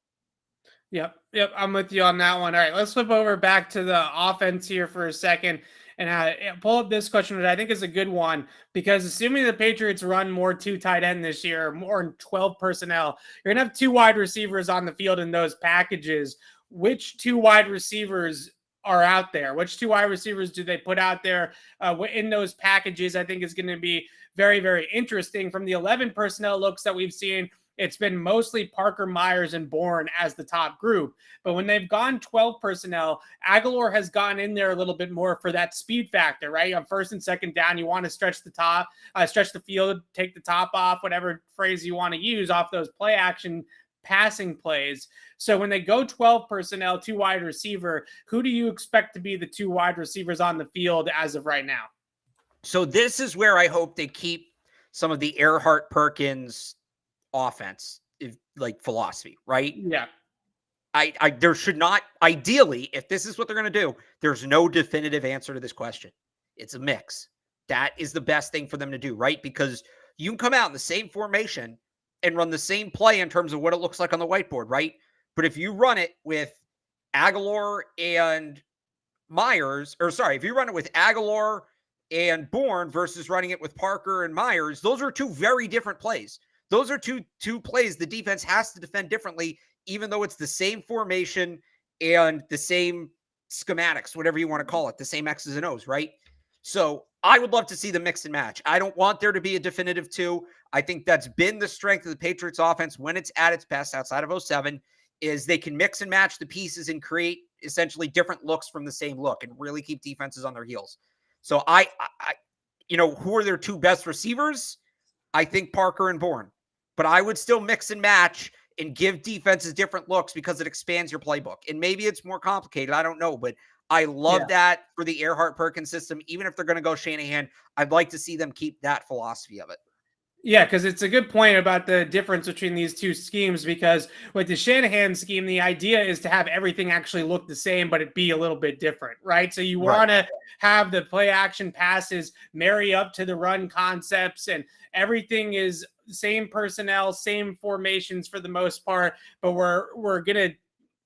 Yep. I'm with you on that one. All right, let's flip over back to the offense here for a second and pull up this question, which I think is a good one, because assuming the Patriots run more 2 tight end this year, more than 12 personnel, you're going to have 2 wide receivers on the field in those packages. Which 2 wide receivers are out there? Which 2 wide receivers do they put out there in those packages? I think is going to be very, very interesting. From the 11 personnel looks that we've seen, it's been mostly Parker, Myers, and Bourne as the top group. But when they've gone 12 personnel, Agholor has gone in there a little bit more for that speed factor, right? On first and second down, you want to stretch the field, take the top off, whatever phrase you want to use, off those play action passing plays. So when they go 12 personnel, 2 wide receiver, who do you expect to be the 2 wide receivers on the field as of right now? So this is where I hope they keep some of the Earhart Perkins offense, philosophy, right? Yeah. There should not, ideally, if this is what they're going to do, there's no definitive answer to this question. It's a mix. That is the best thing for them to do, right? Because you can come out in the same formation and run the same play in terms of what it looks like on the whiteboard, right? But if you run it with Agholor and if you run it with Agholor and Bourne versus running it with Parker and Myers, those are 2 very different plays. Those are two plays the defense has to defend differently, even though it's the same formation and the same schematics, whatever you want to call it, the same X's and O's, right? So I would love to see the mix and match. I don't want there to be a definitive 2. I think that's been the strength of the Patriots offense when it's at its best outside of 07, is they can mix and match the pieces and create essentially different looks from the same look and really keep defenses on their heels. So who are their 2 best receivers? I think Parker and Bourne. But I would still mix and match and give defenses different looks because it expands your playbook. And maybe it's more complicated. I don't know. But I love that for the Earhart Perkins system. Even if they're going to go Shanahan, I'd like to see them keep that philosophy of it. Yeah, because it's a good point about the difference between these two schemes, because with the Shanahan scheme, the idea is to have everything actually look the same, but it be a little bit different, right? So you Right. want to have the play action passes marry up to the run concepts, and everything is same personnel, same formations for the most part, but we're gonna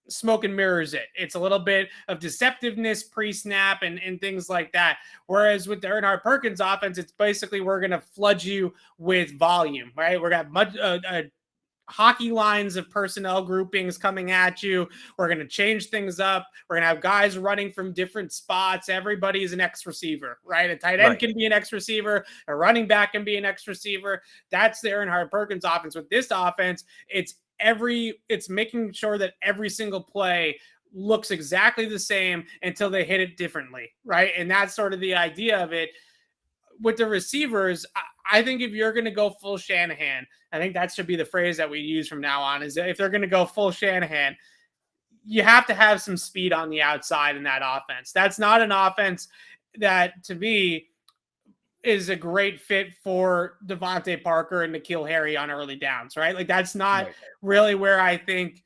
smoke and mirrors it. It's a little bit of deceptiveness pre-snap and things like that. Whereas with the Earnhardt Perkins offense, it's basically we're going to flood you with volume, right? We're going to have hockey lines of personnel groupings coming at you. We're going to change things up. We're going to have guys running from different spots. Everybody's an X receiver, right? A tight end can be an X receiver. A running back can be an X receiver. That's the Earnhardt Perkins offense. With this offense, it's making sure that every single play looks exactly the same until they hit it differently, right? And that's sort of the idea of it. With the receivers, I think if you're going to go full Shanahan, I think that should be the phrase that we use from now on, is if they're going to go full Shanahan, you have to have some speed on the outside in that offense. That's not an offense that, to me, is a great fit for Devontae Parker and N'Keal Harry on early downs, right? Like, that's not really where I think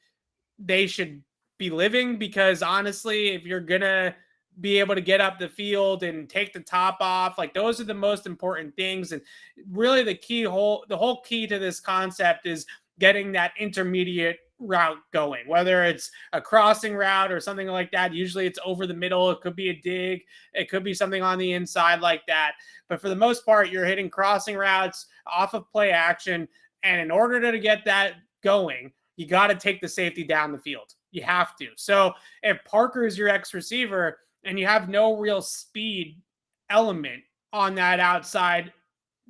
they should be living, because honestly, if you're going to be able to get up the field and take the top off, like, those are the most important things. And really the whole key to this concept is getting that intermediate route going, whether it's a crossing route or something like that. Usually it's over the middle. It could be a dig. It could be something on the inside like that. But for the most part, you're hitting crossing routes off of play action. And in order to get that going, you got to take the safety down the field. You have to. So if Parker is your X receiver and you have no real speed element on that outside,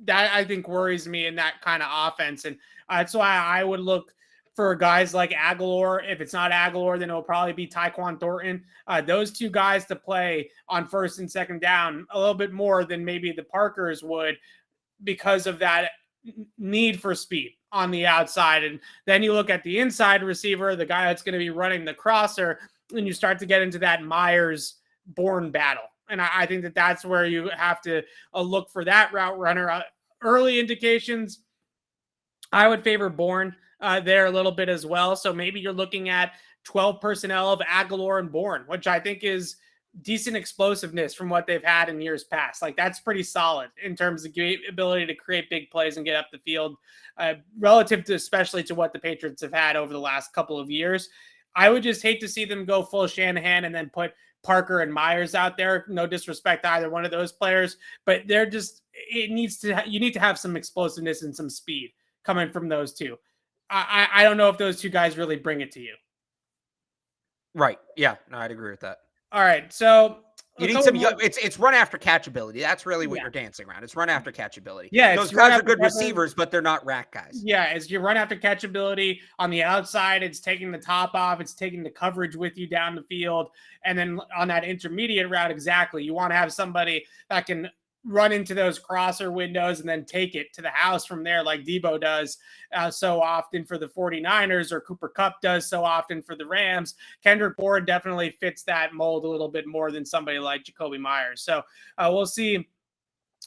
that I think worries me in that kind of offense. And that's why I would look for guys like Agholor. If it's not Agholor, then it'll probably be Tyquan Thornton. Those two guys to play on first and second down a little bit more than maybe the Parkers would, because of that need for speed on the outside. And then you look at the inside receiver, the guy that's going to be running the crosser, and you start to get into that Myers-Bourne battle. And I think that that's where you have to look for that route runner. Early indications, I would favor Bourne there a little bit as well. So maybe you're looking at 12 personnel of Agholor and Bourne, which I think is decent explosiveness from what they've had in years past. Like, that's pretty solid in terms of ability to create big plays and get up the field, relative to especially to what the Patriots have had over the last couple of years. I would just hate to see them go full Shanahan and then put Parker and Myers out there. No disrespect to either one of those players, but you need to have some explosiveness and some speed coming from those two. I don't know if those two guys really bring it to you. Right. Yeah. No, I'd agree with that. All right. So you need some. It's run after catchability. That's really what you're dancing around. It's run after catchability. Yeah, those guys are good receivers, but they're not rack guys. Yeah, as you run after catchability on the outside, it's taking the top off, it's taking the coverage with you down the field, and then on that intermediate route, exactly, you want to have somebody that can run into those crosser windows and then take it to the house from there, like Debo does so often for the 49ers, or Cooper Kupp does so often for the Rams. Kendrick Bourne definitely fits that mold a little bit more than somebody like Jacoby Myers. So we'll see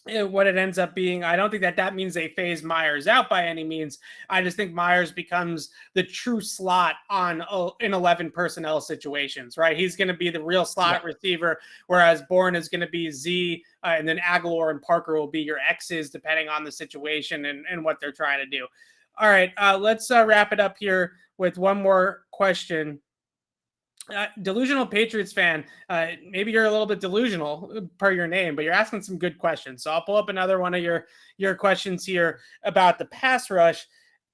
what it ends up being. I don't think that means they phase Myers out by any means. I just think Myers becomes the true slot in 11 personnel situations, right? He's going to be the real slot receiver, whereas Bourne is going to be Z, and then Agholor and Parker will be your X's, depending on the situation and what they're trying to do. All right, let's wrap it up here with one more question. Delusional Patriots fan, maybe you're a little bit delusional per your name, but you're asking some good questions. So I'll pull up another one of your questions here about the pass rush.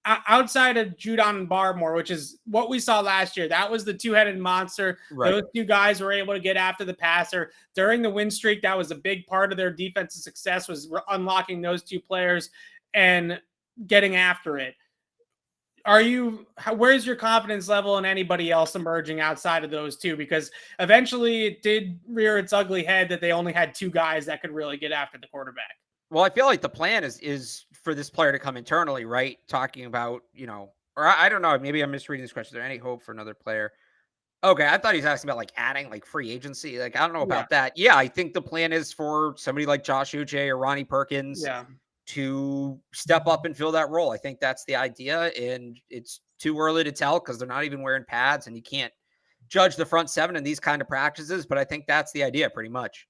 Outside of Judon and Barmore, which is what we saw last year, that was the two-headed monster. Right. Those two guys were able to get after the passer. During the win streak, that was a big part of their defensive success, was unlocking those two players and getting after it. Where's your confidence level in anybody else emerging outside of those two? Because eventually it did rear its ugly head that they only had two guys that could really get after the quarterback. Well, I feel like the plan is for this player to come internally, right? Talking about, or I don't know, maybe I'm misreading this question. Is there any hope for another player? Okay, I thought he was asking about like adding like free agency. Like, I don't know about that. Yeah, I think the plan is for somebody like Josh Uche or Ronnie Perkins to step up and fill that role. I think that's the idea, and it's too early to tell because they're not even wearing pads, and you can't judge the front seven in these kind of practices, but I think that's the idea pretty much.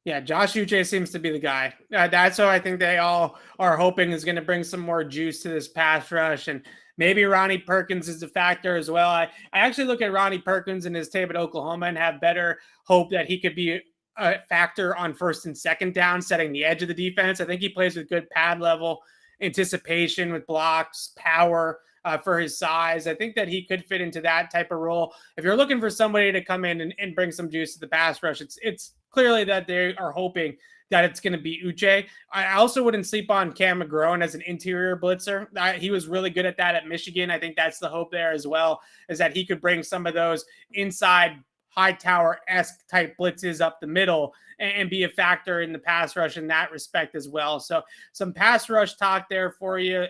Yeah, Josh Uche seems to be the guy. That's what I think they all are hoping is going to bring some more juice to this pass rush. And maybe Ronnie Perkins is a factor as well. I actually look at Ronnie Perkins and his tape at Oklahoma and have better hope that he could be a factor on first and second down, setting the edge of the defense. I think he plays with good pad level anticipation with blocks, power for his size. I think that he could fit into that type of role. If you're looking for somebody to come in and bring some juice to the pass rush, it's clearly that they are hoping that it's going to be Uche. I also wouldn't sleep on Cam McGrone as an interior blitzer. He was really good at that at Michigan. I think that's the hope there as well, is that he could bring some of those inside Hightower-esque type blitzes up the middle and be a factor in the pass rush in that respect as well. So some pass rush talk there for you.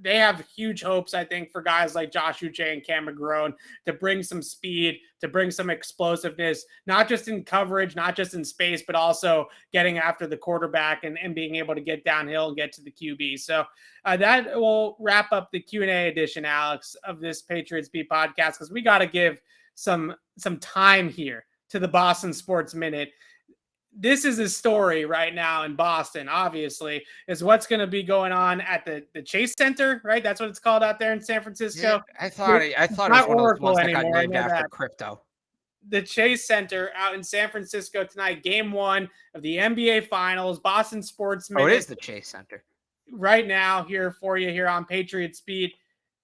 They have huge hopes, I think, for guys like Josh Uche and Cam McGrone to bring some speed, to bring some explosiveness, not just in coverage, not just in space, but also getting after the quarterback and being able to get downhill and get to the QB. So that will wrap up the Q&A edition, Alex, of this Patriots Beat podcast, because we got to give some time here to the Boston Sports Minute. This is a story right now in Boston, obviously, is what's going to be going on at the Chase Center, right? That's what it's called out there in San Francisco. Yeah, I thought it was one of those ones that got named after crypto. The Chase Center out in San Francisco tonight, game 1 of the NBA Finals, Boston Sports Minute. Oh, it is the Chase Center. Right now here for you here on Patriots Beat.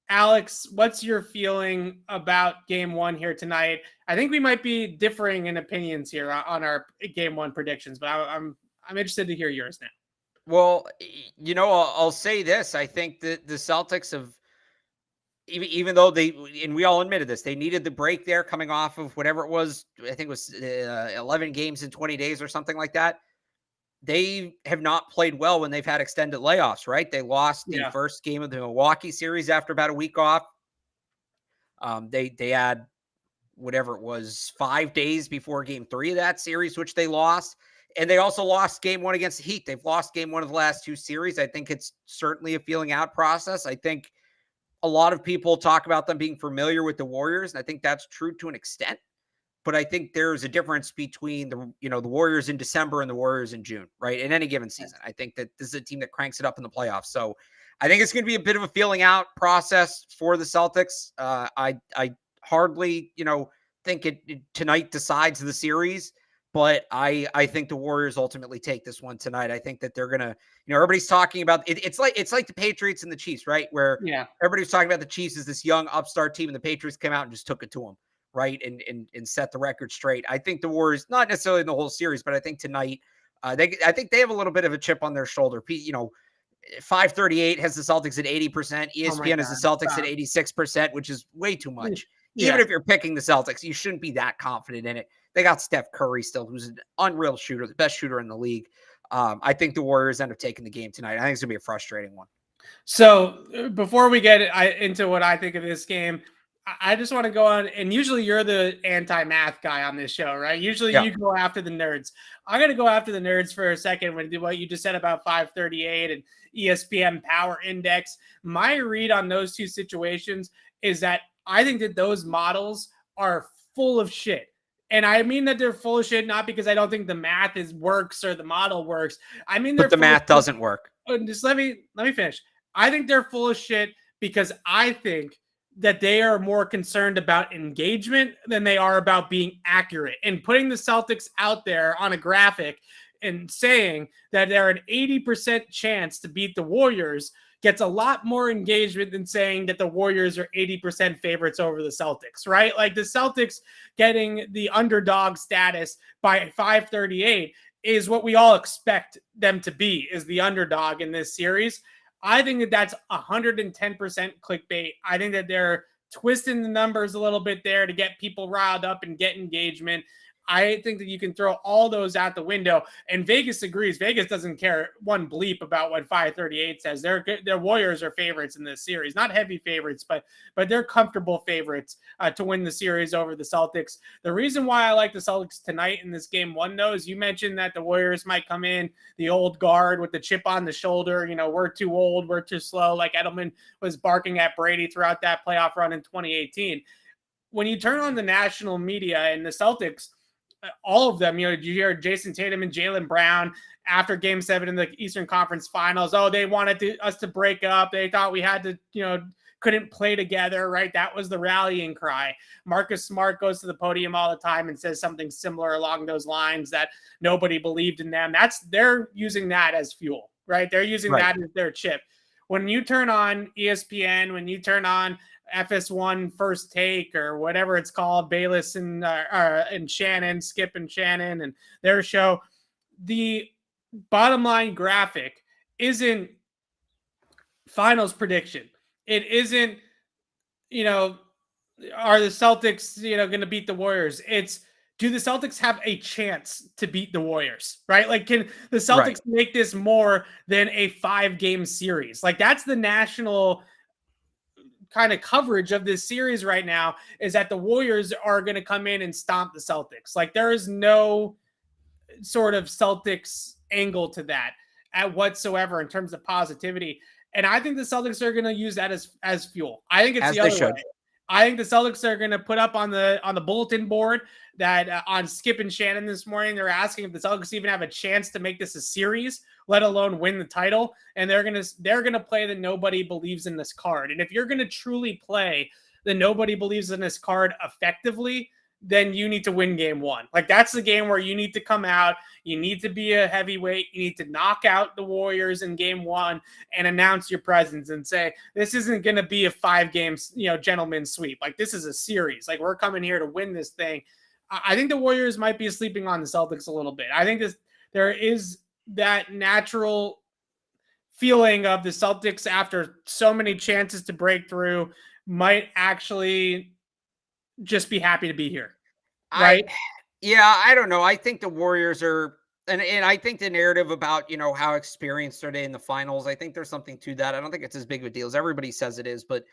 Alex, what's your feeling about game 1 here tonight? I think we might be differing in opinions here on our game 1 predictions, but I'm interested to hear yours now. Well, I'll say this. I think that the Celtics have, even though and we all admitted this, they needed the break there coming off of whatever it was. I think it was 11 games in 20 days or something like that. They have not played well when they've had extended layoffs, right? They lost the first game of the Milwaukee series after about a week off. They had whatever it was 5 days before game 3 of that series, which they lost. And they also lost game 1 against the Heat. They've lost game 1 of the last 2 series. I think it's certainly a feeling out process. I think a lot of people talk about them being familiar with the Warriors, and I think that's true to an extent. But I think there's a difference between the Warriors in December and the Warriors in June, right? In any given season. I think that this is a team that cranks it up in the playoffs. So I think it's going to be a bit of a feeling out process for the Celtics. I hardly, think it tonight decides the series, but I think the Warriors ultimately take this one tonight. I think that they're going to, everybody's talking about it. It's like the Patriots and the Chiefs, right? Where everybody's talking about the Chiefs as this young upstart team, and the Patriots came out and just took it to them. Right. And set the record straight. I think the Warriors, not necessarily in the whole series, but I think tonight, I think they have a little bit of a chip on their shoulder. 538 has the Celtics at 80%. ESPN has the Celtics at 86%, which is way too much. Even if you're picking the Celtics, you shouldn't be that confident in it. They got Steph Curry still, who's an unreal shooter, the best shooter in the league. I think the Warriors end up taking the game tonight. I think it's going to be a frustrating one. So before we get into what I think of this game, I just want to go on, and usually you're the anti-math guy on this show, right? Usually you go after the nerds. I'm going to go after the nerds for a second when what you just said about 538 and ESPN Power Index. My read on those two situations is that I think that those models are full of shit. And I mean that they're full of shit, not because I don't think the math works or the model works. I mean, but the math doesn't work. Just let me finish. I think they're full of shit because I think that they are more concerned about engagement than they are about being accurate. And putting the Celtics out there on a graphic and saying that they're an 80% chance to beat the Warriors gets a lot more engagement than saying that the Warriors are 80% favorites over the Celtics, right? Like the Celtics getting the underdog status by 538 is what we all expect them to be, is the underdog in this series. I think that that's 110% clickbait. I think that they're twisting the numbers a little bit there to get people riled up and get engagement. I think that you can throw all those out the window, and Vegas agrees. Vegas doesn't care one bleep about what 538 says. Their Warriors are favorites in this series, not heavy favorites, but they're comfortable favorites to win the series over the Celtics. The reason why I like the Celtics tonight in this game one, though, is you mentioned that the Warriors might come in the old guard with the chip on the shoulder. We're too old, we're too slow, like Edelman was barking at Brady throughout that playoff run in 2018. When you turn on the national media and the Celtics, all of them, you hear Jason Tatum and Jaylen Brown after Game 7 in the Eastern Conference Finals. Oh, they wanted us to break up. They thought we had to, couldn't play together, right? That was the rallying cry. Marcus Smart goes to the podium all the time and says something similar along those lines, that nobody believed in them. They're using that as fuel, right? They're using that as their chip. When you turn on ESPN, when you turn on FS1 First Take or whatever it's called, Bayless and Shannon, Skip and Shannon and their show, the bottom line graphic isn't finals prediction. It isn't, are the Celtics, going to beat the Warriors? It's, do the Celtics have a chance to beat the Warriors, right? Like, can the Celtics make this more than a 5-game series? Like, that's the national kind of coverage of this series right now, is that the Warriors are going to come in and stomp the Celtics. Like, there is no sort of Celtics angle to that at whatsoever in terms of positivity. And I think the Celtics are going to use that as fuel. I think it's the other way. I think the Celtics are going to put up on the bulletin board that on Skip and Shannon this morning, they're asking if the Celtics even have a chance to make this a series, let alone win the title. And they're going to play the nobody believes in this card. And if you're going to truly play the nobody believes in this card effectively, then you need to win game one. Like, that's the game where you need to come out. You need to be a heavyweight. You need to knock out the Warriors in game one and announce your presence and say, this isn't going to be a 5-game, gentleman's sweep. Like, this is a series. Like, we're coming here to win this thing. I think the Warriors might be sleeping on the Celtics a little bit. I think there is that natural feeling of the Celtics, after so many chances to break through, might actually just be happy to be here. Right? I don't know. I think the Warriors are, and I think the narrative about, how experienced are they in the finals, I think there's something to that. I don't think it's as big of a deal as everybody says it is, but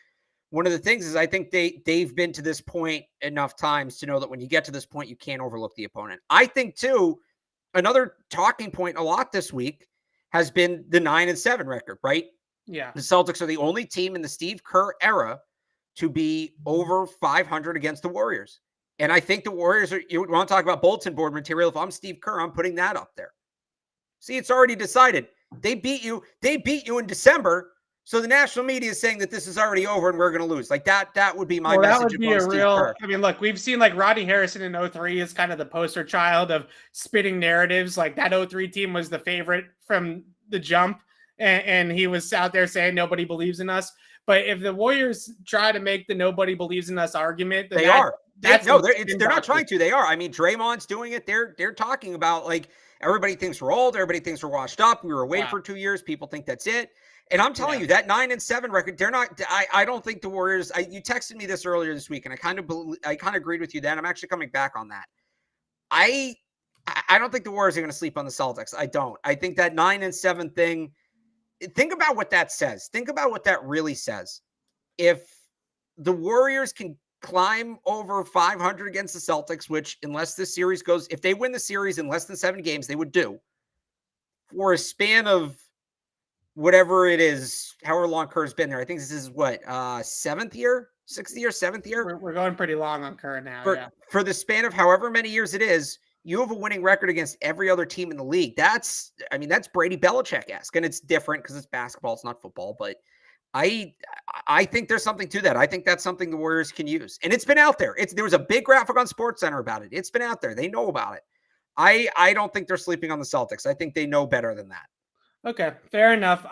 one of the things is I think they've been to this point enough times to know that when you get to this point, you can't overlook the opponent. I think too, another talking point a lot this week has been the 9-7 record, right? Yeah. The Celtics are the only team in the Steve Kerr era to be over 500 against the Warriors. And I think the Warriors are, you want to talk about bulletin board material. If I'm Steve Kerr, I'm putting that up there. See, it's already decided. They beat you in December. So the national media is saying that this is already over and we're going to lose. Like, that would be my message. That would be a real, I mean, look, we've seen like Rodney Harrison in 03 is kind of the poster child of spitting narratives. Like, that 03 team was the favorite from the jump. And he was out there saying nobody believes in us. But if the Warriors try to make the nobody believes in us argument, then they're not trying to. They are. I mean, Draymond's doing it. They're talking about, like, everybody thinks we're old. Everybody thinks we're washed up. We were away for 2 years. People think that's it. And I'm telling you, that 9-7 record, they're not. I don't think the Warriors. You texted me this earlier this week, and I kind of agreed with you then. I'm actually coming back on that. I don't think the Warriors are going to sleep on the Celtics. I don't. I think that 9-7 thing. Think about what that says. Think about what that really says. If the Warriors can climb over 500 against the Celtics, which unless this series goes, if they win the series in less than 7 games, they would do, for a span of whatever it is, however long Kerr's been there. I think this is what, 6th year? We're going pretty long on Kerr now. For the span of however many years it is, you have a winning record against every other team in the league. That's Brady Belichick-esque, and it's different because it's basketball, it's not football. But I think there's something to that. I think that's something the Warriors can use, and it's been out there. There was a big graphic on SportsCenter about it. It's been out there. They know about it. I don't think they're sleeping on the Celtics. I think they know better than that. Okay, fair enough.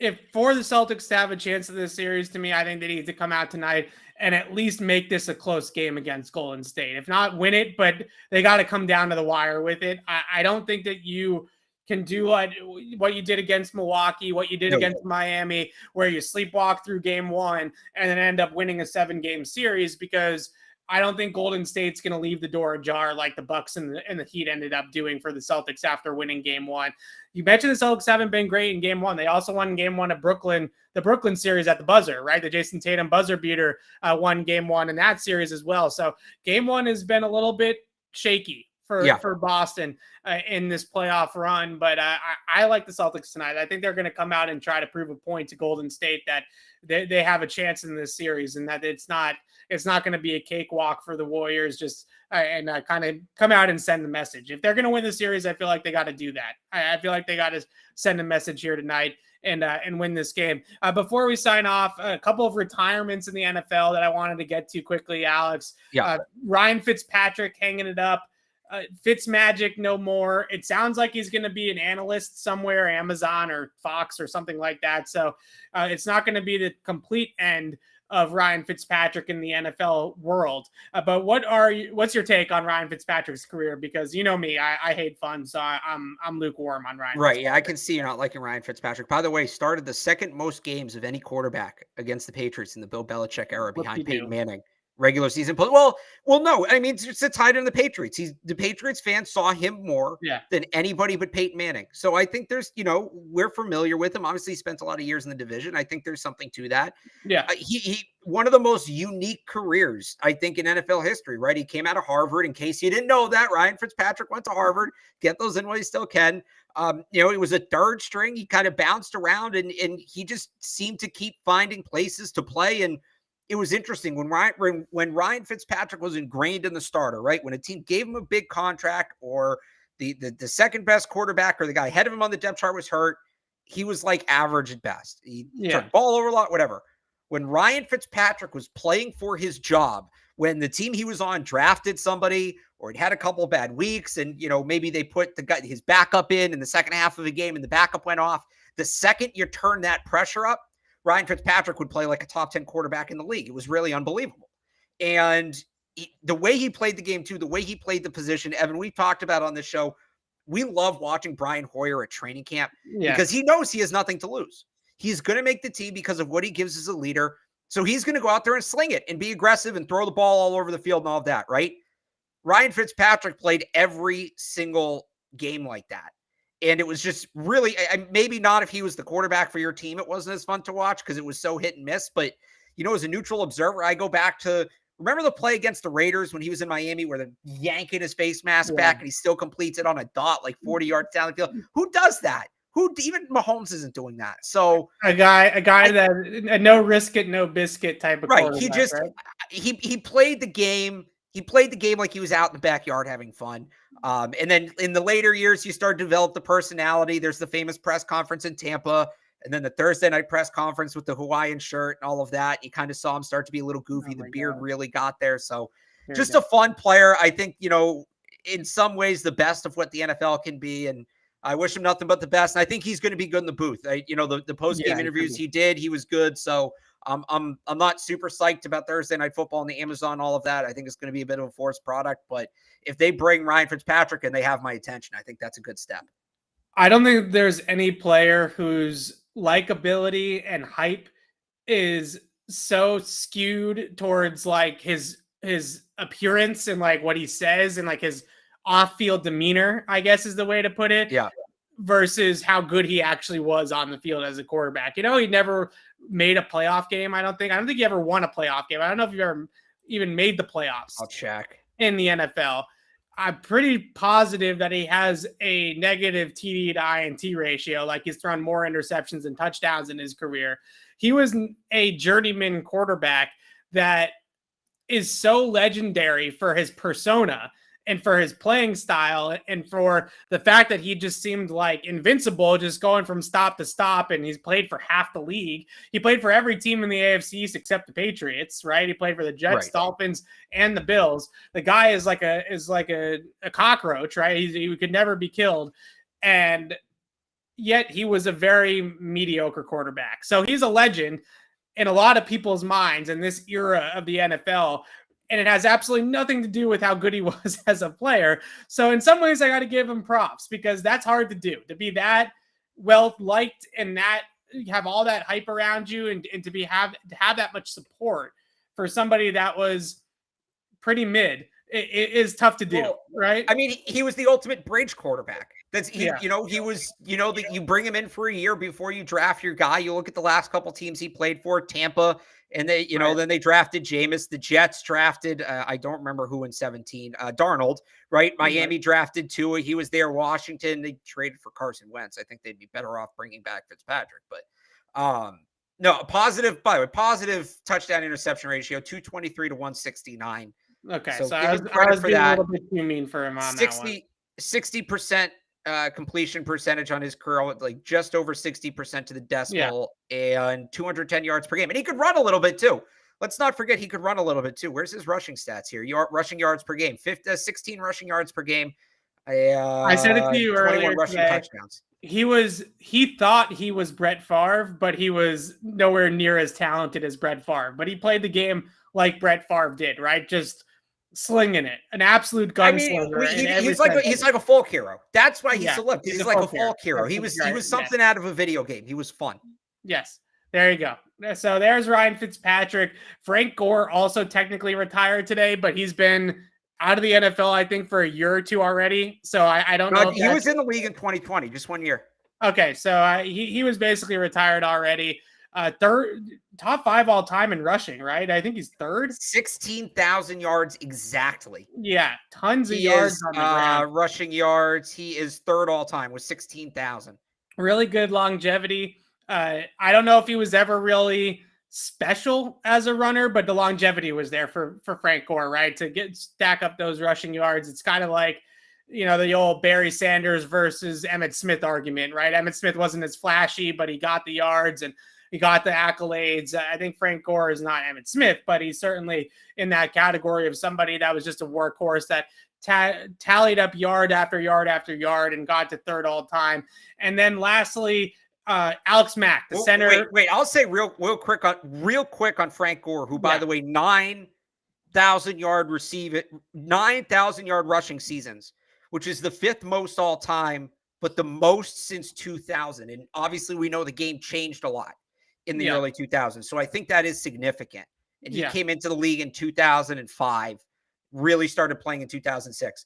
If for the Celtics to have a chance in this series, to me, I think they need to come out tonight and at least make this a close game against Golden State. If not, win it, but they got to come down to the wire with it. I don't think that you can do what you did against Milwaukee, what you did against Miami, where you sleepwalk through game one and then end up winning a 7-game series, because I don't think Golden State's going to leave the door ajar like the Bucks and the Heat ended up doing for the Celtics after winning game one. You mentioned the Celtics haven't been great in game one. They also won game one of the Brooklyn series at the buzzer, right? The Jason Tatum buzzer beater won game one in that series as well. So game one has been a little bit shaky for Boston in this playoff run. But I like the Celtics tonight. I think they're going to come out and try to prove a point to Golden State that they have a chance in this series and that it's not going to be a cakewalk for the Warriors. Just and kind of come out and send the message. If they're going to win the series, I feel like they got to do that. I feel like they got to send a message here tonight and win this game. Before we sign off, a couple of retirements in the NFL that I wanted to get to quickly, Alex. Ryan Fitzpatrick hanging it up. Fitzmagic no more. It sounds like he's going to be an analyst somewhere, Amazon or Fox or something like that. So it's not going to be the complete end of Ryan Fitzpatrick in the NFL world. But what's your take on Ryan Fitzpatrick's career? Because you know me, I hate fun, so I'm lukewarm on Ryan. Right. Yeah, I can see you're not liking Ryan Fitzpatrick. By the way, started the second most games of any quarterback against the Patriots in the Bill Belichick era behind Peyton Manning. Regular season play. Well, no. I mean, it's a tight end of the Patriots. The Patriots fans saw him more than anybody but Peyton Manning. So I think there's, we're familiar with him. Obviously, he spent a lot of years in the division. I think there's something to that. Yeah. He one of the most unique careers, I think, in NFL history, right? He came out of Harvard. In case you didn't know that, Ryan Fitzpatrick went to Harvard. Get those in while you still can. He was a third string. He kind of bounced around and he just seemed to keep finding places to play. And it was interesting when Ryan Fitzpatrick was ingrained in the starter, right? When a team gave him a big contract or the second best quarterback or the guy ahead of him on the depth chart was hurt, he was like average at best. He turned the ball over a lot, whatever. When Ryan Fitzpatrick was playing for his job, when the team he was on drafted somebody or it had a couple of bad weeks and, maybe they put his backup in the second half of the game and the backup went off, the second you turn that pressure up, Ryan Fitzpatrick would play like a top 10 quarterback in the league. It was really unbelievable. And the way he played the game too, the way he played the position, Evan, we've talked about on this show, we love watching Brian Hoyer at training camp because he knows he has nothing to lose. He's going to make the team because of what he gives as a leader. So he's going to go out there and sling it and be aggressive and throw the ball all over the field and all of that, right? Ryan Fitzpatrick played every single game like that. And it was just really, maybe not if he was the quarterback for your team, it wasn't as fun to watch because it was so hit and miss. But, as a neutral observer, I go back to, remember the play against the Raiders when he was in Miami where they're yanking his face mask back and he still completes it on a dot like 40 yards down the field? Who does that? Even Mahomes isn't doing that. So a guy that a no risk it, no biscuit type of right. He played the game. He played the game like he was out in the backyard having fun. And then in the later years, you start to develop the personality. There's the famous press conference in Tampa, and then the Thursday night press conference with the Hawaiian shirt and all of that. You kind of saw him start to be a little goofy. The beard really got there. So just a fun player. I think, in some ways the best of what the NFL can be. And I wish him nothing but the best. And I think he's going to be good in the booth. The post-game interviews he did, he was good. So I'm not super psyched about Thursday Night Football and the Amazon, all of that. I think it's going to be a bit of a forced product, but if they bring Ryan Fitzpatrick and they have my attention, I think that's a good step. I don't think there's any player whose likability and hype is so skewed towards like his appearance and like what he says and like his off-field demeanor, I guess is the way to put it. Yeah. Versus how good he actually was on the field as a quarterback. He never made a playoff game. I don't think he ever won a playoff game. I don't know if you ever even made the playoffs. I'll check. In the NFL. I'm pretty positive that he has a negative TD to INT ratio. Like he's thrown more interceptions and touchdowns in his career. He was a journeyman quarterback that is so legendary for his persona and for his playing style and for the fact that he just seemed like invincible, just going from stop to stop. And he's played for half the league. He played for every team in the AFC East except the Patriots, right? He played for the Jets, Dolphins, and the Bills. The guy is like a cockroach, right? He could never be killed. And yet he was a very mediocre quarterback. So he's a legend in a lot of people's minds in this era of the NFL. And it has absolutely nothing to do with how good he was as a player. So in some ways, I got to give him props because that's hard to do, to be that well liked and that have all that hype around you and to have that much support for somebody that was pretty mid, it is tough to do, right? I mean, he was the ultimate bridge quarterback. That's he, Yeah. he was, that you bring him in for a year before you draft your guy. You look at the last couple teams he played for, Tampa, and they, then they drafted Jameis. The Jets drafted, I don't remember who in 17, Darnold, right? Miami drafted Tua. He was there. Washington, they traded for Carson Wentz. I think they'd be better off bringing back Fitzpatrick, but no, positive, by the way, positive touchdown interception ratio, 223 to 169. Okay, so I was being a little bit too mean for him on 60% completion percentage on his curl, like just over 60% to the decimal, and 210 yards per game. And he could run a little bit too. Let's not forget he could run a little bit too. Where's his rushing stats here? Rushing yards per game, 16 rushing yards per game. I said it to you earlier rushing today. Touchdowns. He thought he was Brett Favre, but he was nowhere near as talented as Brett Favre. But he played the game like Brett Favre did, right? Just slinging it, an absolute gunslinger. He's like a folk hero. That's why he's celeb. He's like a folk hero. He was something out of a video game. He was fun. Yes, there you go. So there's Ryan Fitzpatrick. Frank Gore also technically retired today, but he's been out of the NFL, I think, for a year or two already. So I don't know. He was in the league in 2020, just 1 year. Okay, so he was basically retired already. Top 5 all time in rushing, right? I think he's third. 16,000 yards exactly. Yeah, tons of yards on the ground. Rushing yards. He is third all time with 16,000. Really good longevity. I don't know if he was ever really special as a runner, but the longevity was there for Frank Gore, right? To stack up those rushing yards. It's kind of like, the old Barry Sanders versus Emmitt Smith argument, right? Emmitt Smith wasn't as flashy, but he got the yards and he got the accolades. I think Frank Gore is not Emmitt Smith, but he's certainly in that category of somebody that was just a workhorse that tallied up yard after yard after yard and got to third all time. And then lastly, Alex Mack, the center. Wait, I'll say real quick on Frank Gore, who, by the way, 9,000 yard rushing seasons, which is the 5th most all time, but the most since 2000. And obviously we know the game changed a lot in the early 2000s. So I think that is significant. And he came into the league in 2005, really started playing in 2006.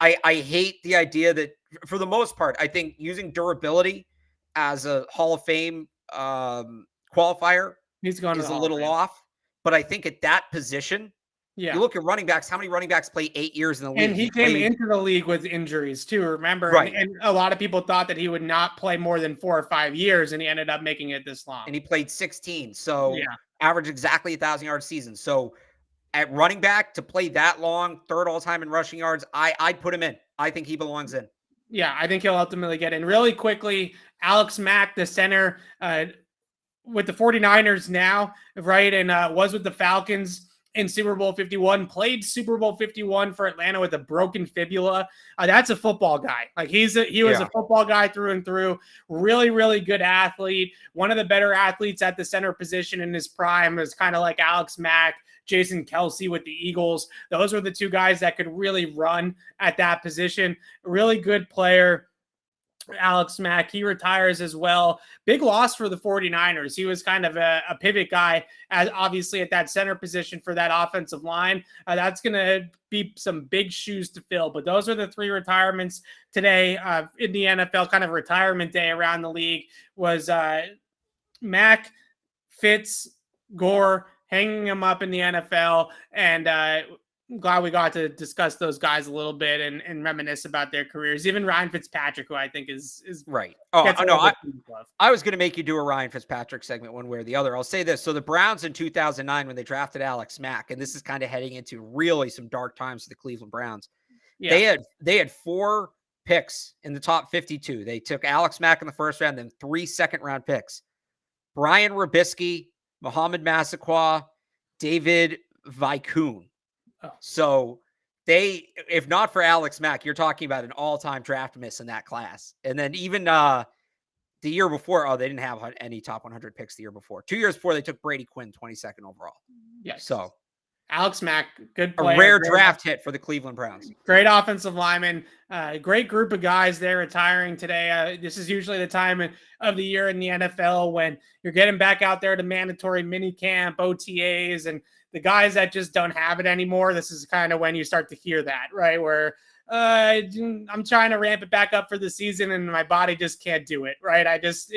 I hate the idea that, for the most part, I think using durability as a Hall of Fame qualifier is a little off. But I think at that position, you look at running backs, how many running backs play 8 years in the league? And he came into the league with injuries too, remember? Right. And a lot of people thought that he would not play more than 4 or 5 years, and he ended up making it this long. And he played 16. So average exactly 1,000 yard season. So at running back, to play that long, third all time in rushing yards, I'd put him in. I think he belongs in. Yeah, I think he'll ultimately get in. Really quickly, Alex Mack, the center, with the 49ers now, right? And was with the Falcons in Super Bowl 51, played Super Bowl 51 for Atlanta with a broken fibula. That's a football guy. Like he was a football guy through and through. Really, really good athlete. One of the better athletes at the center position in his prime is kind of like Alex Mack, Jason Kelsey with the Eagles. Those were the two guys that could really run at that position. Really good player. Alex Mack, he retires as well. Big loss for the 49ers. He was kind of a pivot guy, as obviously at that center position for that offensive line. That's going to be some big shoes to fill. But those are the 3 retirements today in the NFL. Kind of retirement day around the league was Mack, Fitz, Gore, hanging them up in the NFL, and I'm glad we got to discuss those guys a little bit and reminisce about their careers. Even Ryan Fitzpatrick, who I think is right. Oh, no, I was going to make you do a Ryan Fitzpatrick segment one way or the other. I'll say this. So the Browns in 2009, when they drafted Alex Mack, and this is kind of heading into really some dark times for the Cleveland Browns. Yeah. They had 4 picks in the top 52. They took Alex Mack in the first round, then 3 second-round picks. Brian Robisky, Mohamed Massaquoi, David Vicune. Oh. So if not for Alex Mack, you're talking about an all-time draft miss in that class. And then even the year before, they didn't have any top 100 picks the year before. 2 years before, they took Brady Quinn, 22nd overall. Yes. So Alex Mack, good player. A rare draft hit for the Cleveland Browns. Great offensive lineman. Great group of guys there retiring today. This is usually the time of the year in the NFL when you're getting back out there to mandatory minicamp, OTAs, and the guys that just don't have it anymore, this is kind of when you start to hear that, right? Where I'm trying to ramp it back up for the season and my body just can't do it, right? It just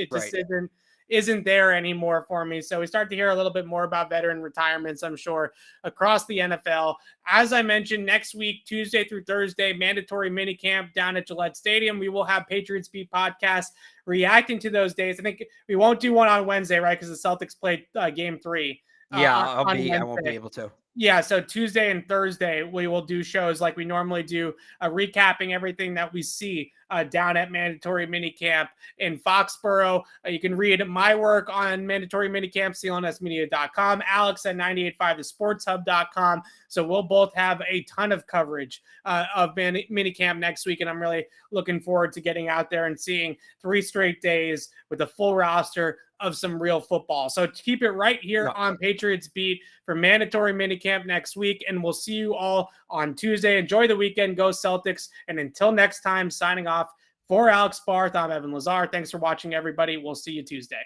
isn't there anymore for me. So we start to hear a little bit more about veteran retirements, I'm sure, across the NFL. As I mentioned, next week, Tuesday through Thursday, mandatory minicamp down at Gillette Stadium. We will have Patriots Beat podcast reacting to those days. I think we won't do one on Wednesday, right? Because the Celtics played game 3. I won't be able to. Yeah, so Tuesday and Thursday, we will do shows like we normally do, recapping everything that we see down at Mandatory Minicamp in Foxborough. You can read my work on Mandatory Minicamp, CLNSmedia.com, Alex at 985thesportshub.com. So we'll both have a ton of coverage of Minicamp next week, and I'm really looking forward to getting out there and seeing 3 straight days with a full roster of some real football. So keep it right here on Patriots Beat for mandatory minicamp next week, and we'll see you all on Tuesday. Enjoy the weekend. Go Celtics. And until next time, signing off for Alex Barth, I'm Evan Lazar. Thanks for watching, everybody. We'll see you Tuesday.